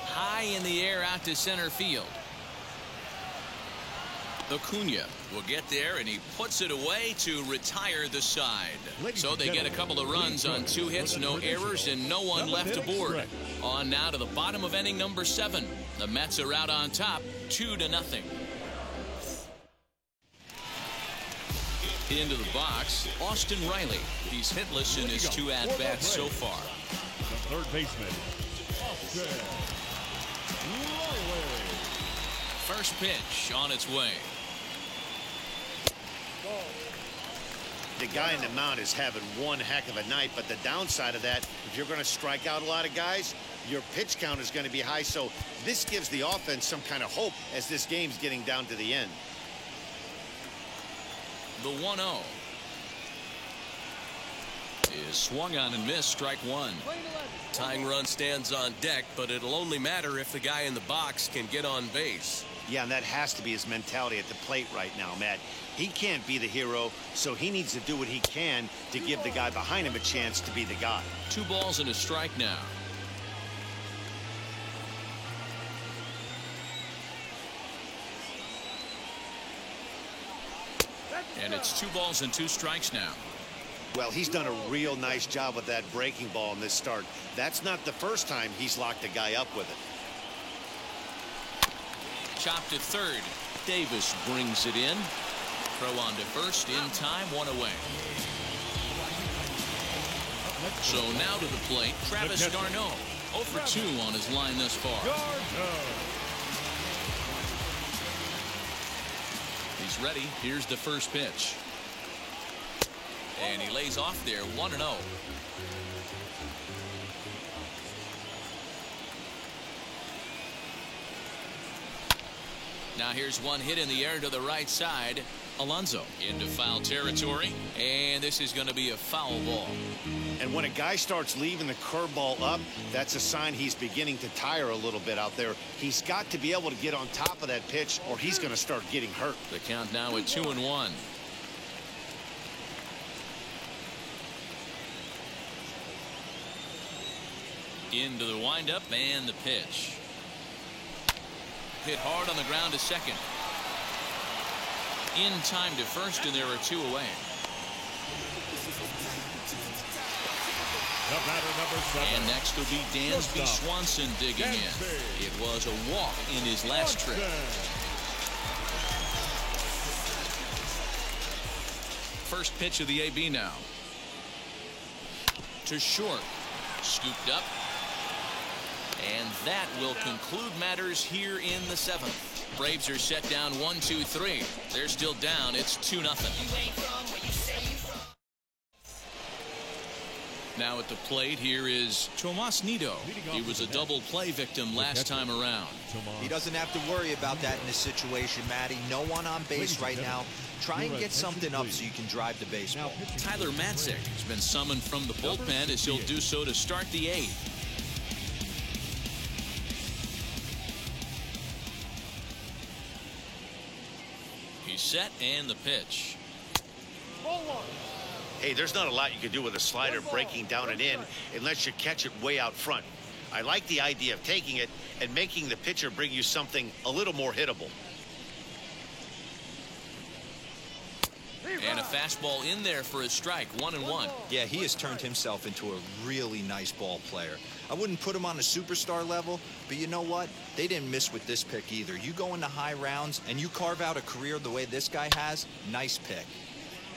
High in the air out to center field. Acuna will get there, and he puts it away to retire the side. So they get a couple of runs on 2 hits, no errors, and no one left aboard. On now to the bottom of inning number 7. The Mets are out on top, 2-0. Into the box, Austin Riley. He's hitless in his 2 at-bats so far. The third baseman, Austin Riley. First pitch on its way. The guy in the mound is having one heck of a night, but the downside of that, if you're going to strike out a lot of guys, your pitch count is going to be high. So this gives the offense some kind of hope as this game's getting down to the end. The 1-0 is swung on and missed. Strike one. Tying run stands on deck, but it'll only matter if the guy in the box can get on base. Yeah, and that has to be his mentality at the plate right now, Matt. He can't be the hero, so he needs to do what he can to give the guy behind him a chance to be the guy. 2 balls and a strike now. And it's 2 balls and 2 strikes now. Well, he's done a real nice job with that breaking ball in this start. That's not the first time he's locked a guy up with it. Chopped at third. Davis brings it in. Throw on to first in time, 1 away. So now to the plate, Travis d'Arnaud. 0 for 2 on his line thus far. is ready. Here's the first pitch. And he lays off there 1-0. Now here's one hit in the air to the right side. Alonso into foul territory, and this is going to be a foul ball. And when a guy starts leaving the curveball up, that's a sign he's beginning to tire a little bit out there. He's got to be able to get on top of that pitch, or he's going to start getting hurt. The count now at 2-1. Into the windup and the pitch. Hit hard on the ground to second. In time to first, and there are 2 away. The batter, number 7. And next will be Dansby Swanson digging in. It was a walk in his last trip. First pitch of the AB now. To short. Scooped up. And that will conclude matters here in the 7th. Braves are set down 1-2-3. They're still down. It's 2-0. Now at the plate here is Tomas Nido. He was a double play victim last time around. He doesn't have to worry about that in this situation, Matty. No one on base right now. Try and get something up so you can drive the baseball. Tyler Matzek has been summoned from the bullpen as he'll do so to start the 8th. He's set and the pitch. Hey, there's not a lot you can do with a slider breaking down and in unless you catch it way out front. I like the idea of taking it and making the pitcher bring you something a little more hittable. And a fastball in there for a strike. 1-1. Yeah, he has turned himself into a really nice ball player. I wouldn't put him on a superstar level, but you know what? They didn't miss with this pick either. You go into high rounds and you carve out a career the way this guy has, nice pick.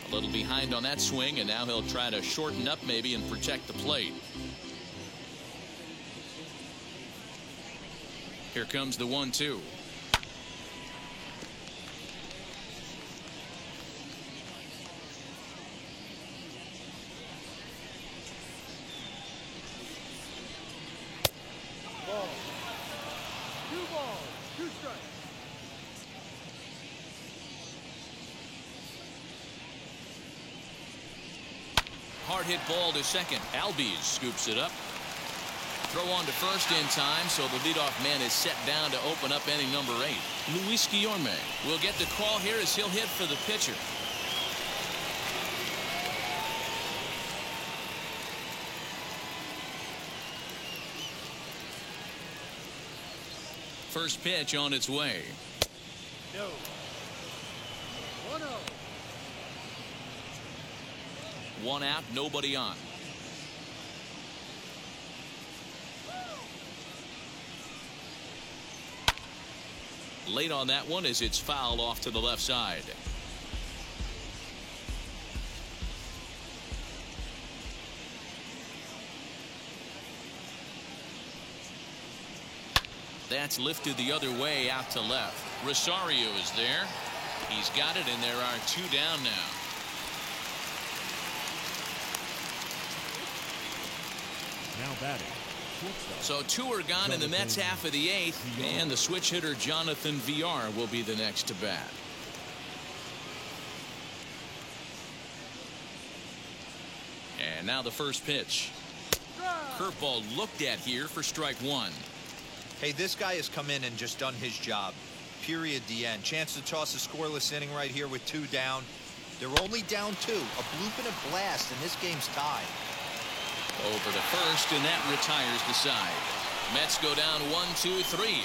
A little behind on that swing, and now he'll try to shorten up maybe and protect the plate. Here comes the 1-2. Hard hit ball to second. Albies scoops it up. Throw on to first in time, so the leadoff man is set down to open up inning number 8. Luis Guillorme will get the call here as he'll hit for the pitcher. First pitch on its way. No. 1-0. 1 out, nobody on. Late on that one as it's fouled off to the left side. That's lifted the other way out to left. Rosario is there. He's got it, and there are 2 down now. Now batting. So 2 are gone in the Mets half of the 8th, and the switch hitter Jonathan Villar will be the next to bat. And now the first pitch. Curveball looked at here for strike 1. Hey, this guy has come in and just done his job. Period. The end. Chance to toss a scoreless inning right here with 2 down. They're only down 2. A bloop and a blast, and this game's tied. Over to first, and that retires the side. Mets go down 1-2-3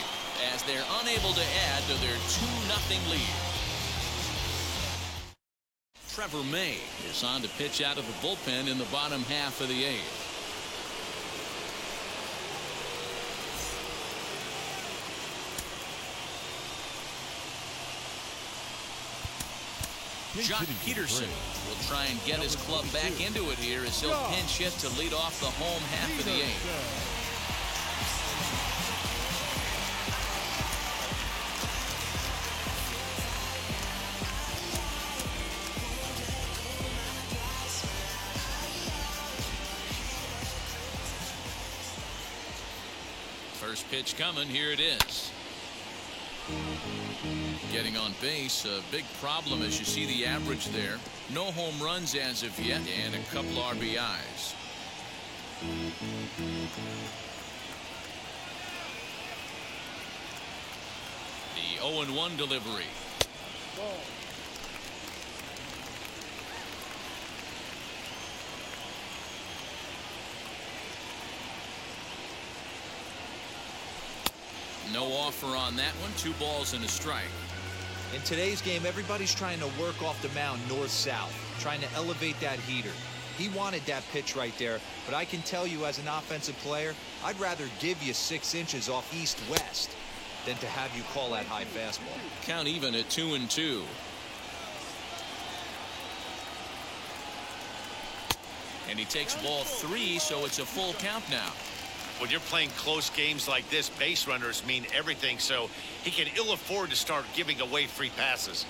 as they're unable to add to their 2-0 lead. Trevor May is on to pitch out of the bullpen in the bottom half of the 8th. Jock Peterson will try and get his club back into it here as he'll pinch hit to lead off the home half of the 8th. First pitch coming. Here it is. Getting on base, a big problem as you see the average there. No home runs as of yet, and a couple RBIs. The 0-1 delivery. No offer on that one. 2 balls and a strike. In today's game, everybody's trying to work off the mound north-south, trying to elevate that heater. He wanted that pitch right there, but I can tell you as an offensive player, I'd rather give you 6 inches off east-west than to have you call that high fastball. Count even at 2-2. And he takes ball 3, so it's a full count now. When you're playing close games like this, base runners mean everything, so he can ill afford to start giving away free passes.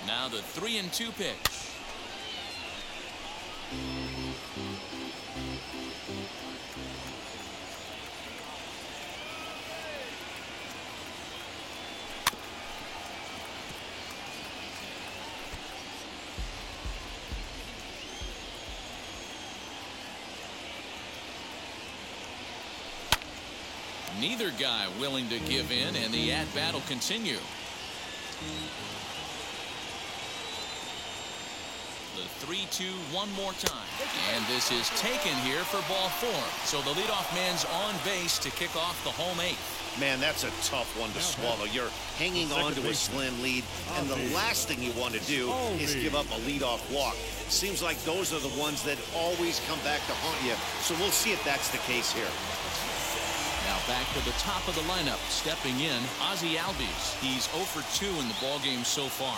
Now the 3-2 pitch. Neither guy willing to give in, and the at-bat will continue. The 3-2 one more time. And this is taken here for ball 4. So the leadoff man's on base to kick off the home 8th. Man, that's a tough one to swallow. You're hanging on to a slim lead, and the last thing you want to do is give up a leadoff walk. Seems like those are the ones that always come back to haunt you. So we'll see if that's the case here. Now back to the top of the lineup. Stepping in, Ozzie Albies. He's 0 for 2 in the ballgame so far.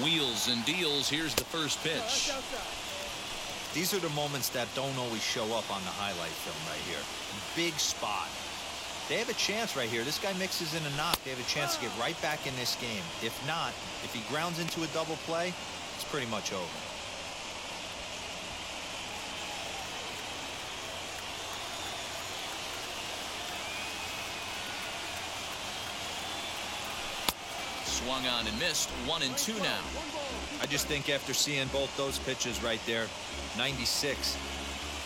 Wheels and deals. Here's the first pitch. These are the moments that don't always show up on the highlight film right here. Big spot. They have a chance right here. This guy mixes in a knock. They have a chance to get right back in this game. If not, if he grounds into a double play, it's pretty much over. Swung on and missed. 1-2 now. I just think after seeing both those pitches right there, 96,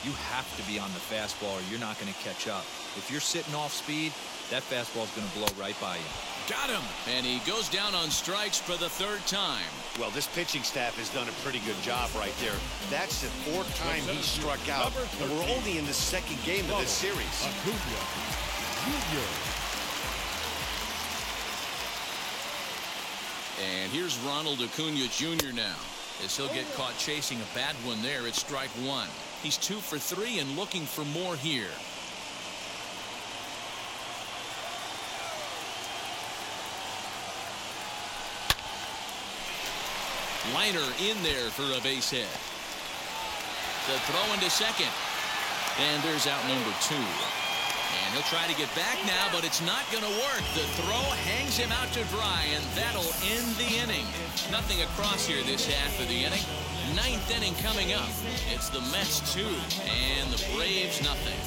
you have to be on the fastball or you're not going to catch up. If you're sitting off speed, that fastball is going to blow right by you. Got him. And he goes down on strikes for the 3rd time. Well, this pitching staff has done a pretty good job right there. That's the 4th time he struck out. And we're only in the 2nd game of this series. And here's Ronald Acuna Jr. now, as he'll get caught chasing a bad one there at strike 1. He's 2 for 3 and looking for more here. Liner in there for a base hit. The throw into second. And there's out number 2. And he'll try to get back now, but it's not going to work. The throw hangs him out to dry, and that'll end the inning. Nothing across here this half of the inning. 9th inning coming up. It's the Mets 2 and the Braves nothing.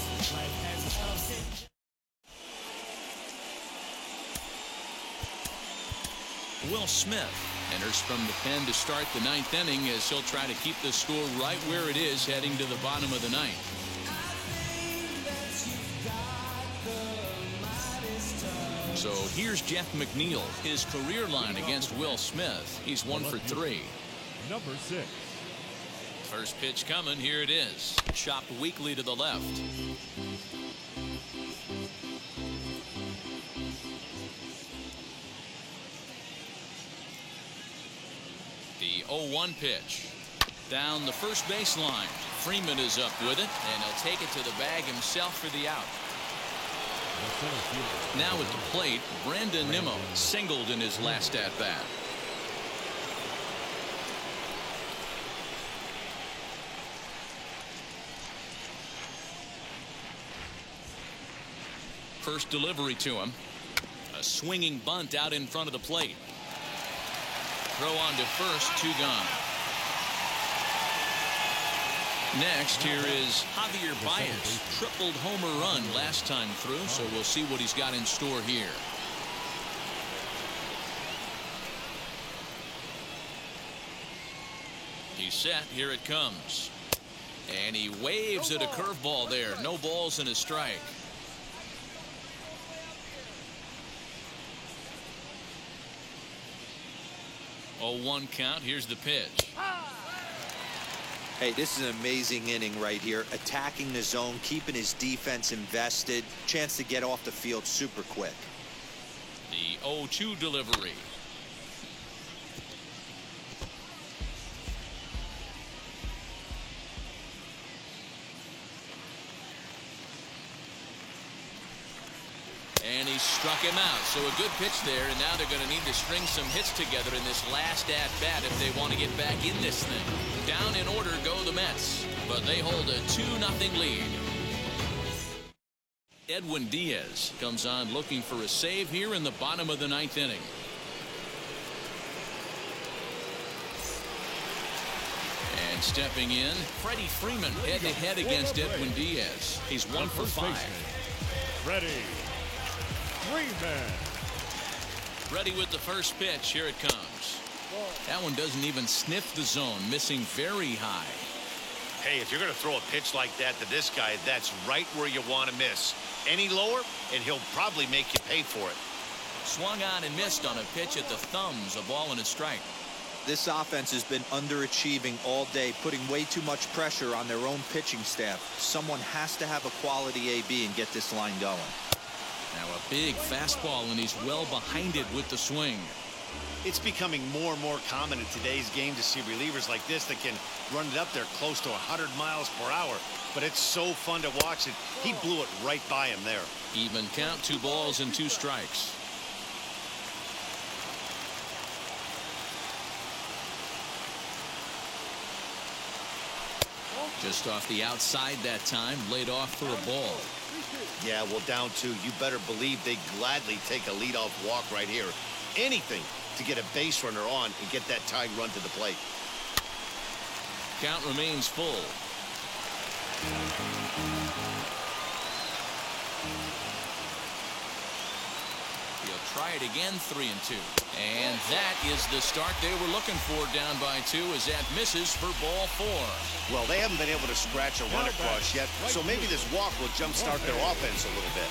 Will Smith enters from the pen to start the 9th inning as he'll try to keep the score right where it is heading to the bottom of the 9th. So here's Jeff McNeil, his career line against Will Smith. He's 1 for 3. Number 6. First pitch coming. Here it is. Chopped weakly to the left. The 0-1 pitch. Down the first baseline. Freeman is up with it, and he'll take it to the bag himself for the out. Now at the plate, Brandon Nimmo singled in his last at-bat. First delivery to him. A swinging bunt out in front of the plate. Throw on to first, 2 gone. Next, here is Javier Baez. Tripled homer run last time through, so we'll see what he's got in store here. He's set. Here it comes. And he waves at a curveball there. No balls and a strike. 0-1 count. Here's the pitch. Hey, this is an amazing inning right here. Attacking the zone, keeping his defense invested. Chance to get off the field super quick. The 0-2 delivery. And he struck him out. So a good pitch there, and now they're going to need to string some hits together in this last at-bat if they want to get back in this thing. Down in order go the Mets, but they hold a 2-0 lead. Edwin Diaz comes on looking for a save here in the bottom of the 9th inning. And stepping in, Freddie Freeman head-to-head against Edwin Diaz. He's 1 for 5. Freddie Freeman. Ready with the first pitch. Here it comes. That one doesn't even sniff the zone, missing very high. Hey, if you're going to throw a pitch like that to this guy, that's right where you want to miss. Any lower, and he'll probably make you pay for it. Swung on and missed on a pitch at the thumbs. A ball and a strike. This offense has been underachieving all day, putting way too much pressure on their own pitching staff. Someone has to have a quality AB and get this line going. Now a big fastball, and he's well behind it with the swing. It's becoming more and more common in today's game to see relievers like this that can run it up there close to 100 miles per hour. But it's so fun to watch it. He blew it right by him there. Even count, 2 balls and 2 strikes. Just off the outside that time, laid off for a ball. Yeah, well, down 2. You better believe they gladly take a leadoff walk right here. Anything to get a base runner on and get that tying run to the plate. Count remains full. He'll try it again, 3-2. And that is the start they were looking for, down by 2, as that misses for ball 4. Well, they haven't been able to scratch a run across yet, so maybe this walk will jumpstart their offense a little bit.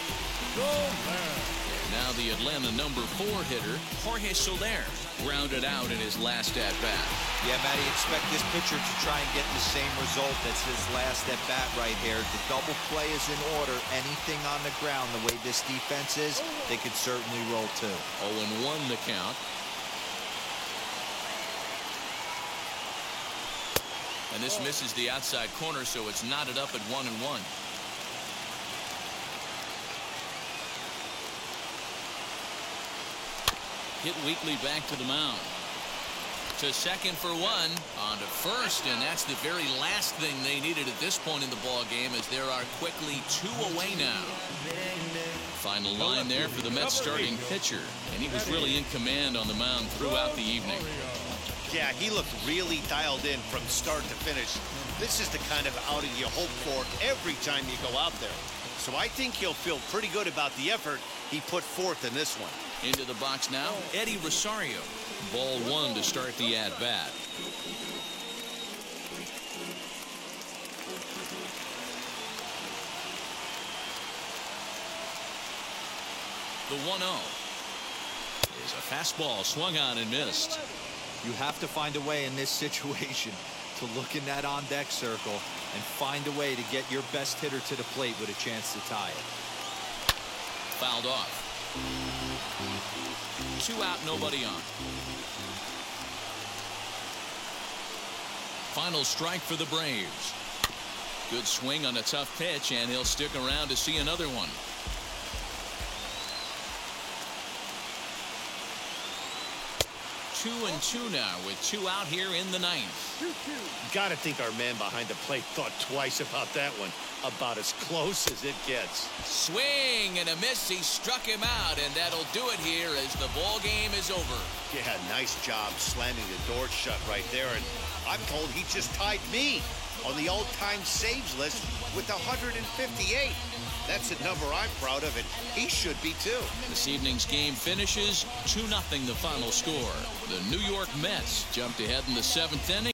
Now the Atlanta number 4 hitter, Jorge Soler, grounded out in his last at-bat. Yeah, Matty, expect this pitcher to try and get the same result as his last at-bat right here. The double play is in order. Anything on the ground, the way this defense is, they could certainly roll 2. 0-1 the count. And this misses the outside corner, so it's knotted up at 1-1. Hit weakly back to the mound. To second for 1. On to first, and that's the very last thing they needed at this point in the ball game, as there are quickly 2 away now. Final line there for the Mets starting pitcher, and he was really in command on the mound throughout the evening. Yeah, he looked really dialed in from start to finish. This is the kind of outing you hope for every time you go out there. So I think he'll feel pretty good about the effort he put forth in this one. Into the box now, Eddie Rosario. Ball 1 to start the at-bat. The 1-0 is a fastball swung on and missed. You have to find a way in this situation to look in that on-deck circle and find a way to get your best hitter to the plate with a chance to tie it. Fouled off. 2 out, nobody on. Final strike for the Braves. Good swing on a tough pitch, and he'll stick around to see another one. Two and 2 now with 2 out here in the 9th. Got to think our man behind the plate thought twice about that one. About as close as it gets. Swing and a miss. He struck him out, and that'll do it here as the ball game is over. Yeah, nice job slamming the door shut right there, and I'm told he just tied me. on the all-time saves list with 158. That's a number I'm proud of, and he should be too. This evening's game finishes 2-0 the final score. The New York Mets jumped ahead in the 7th inning.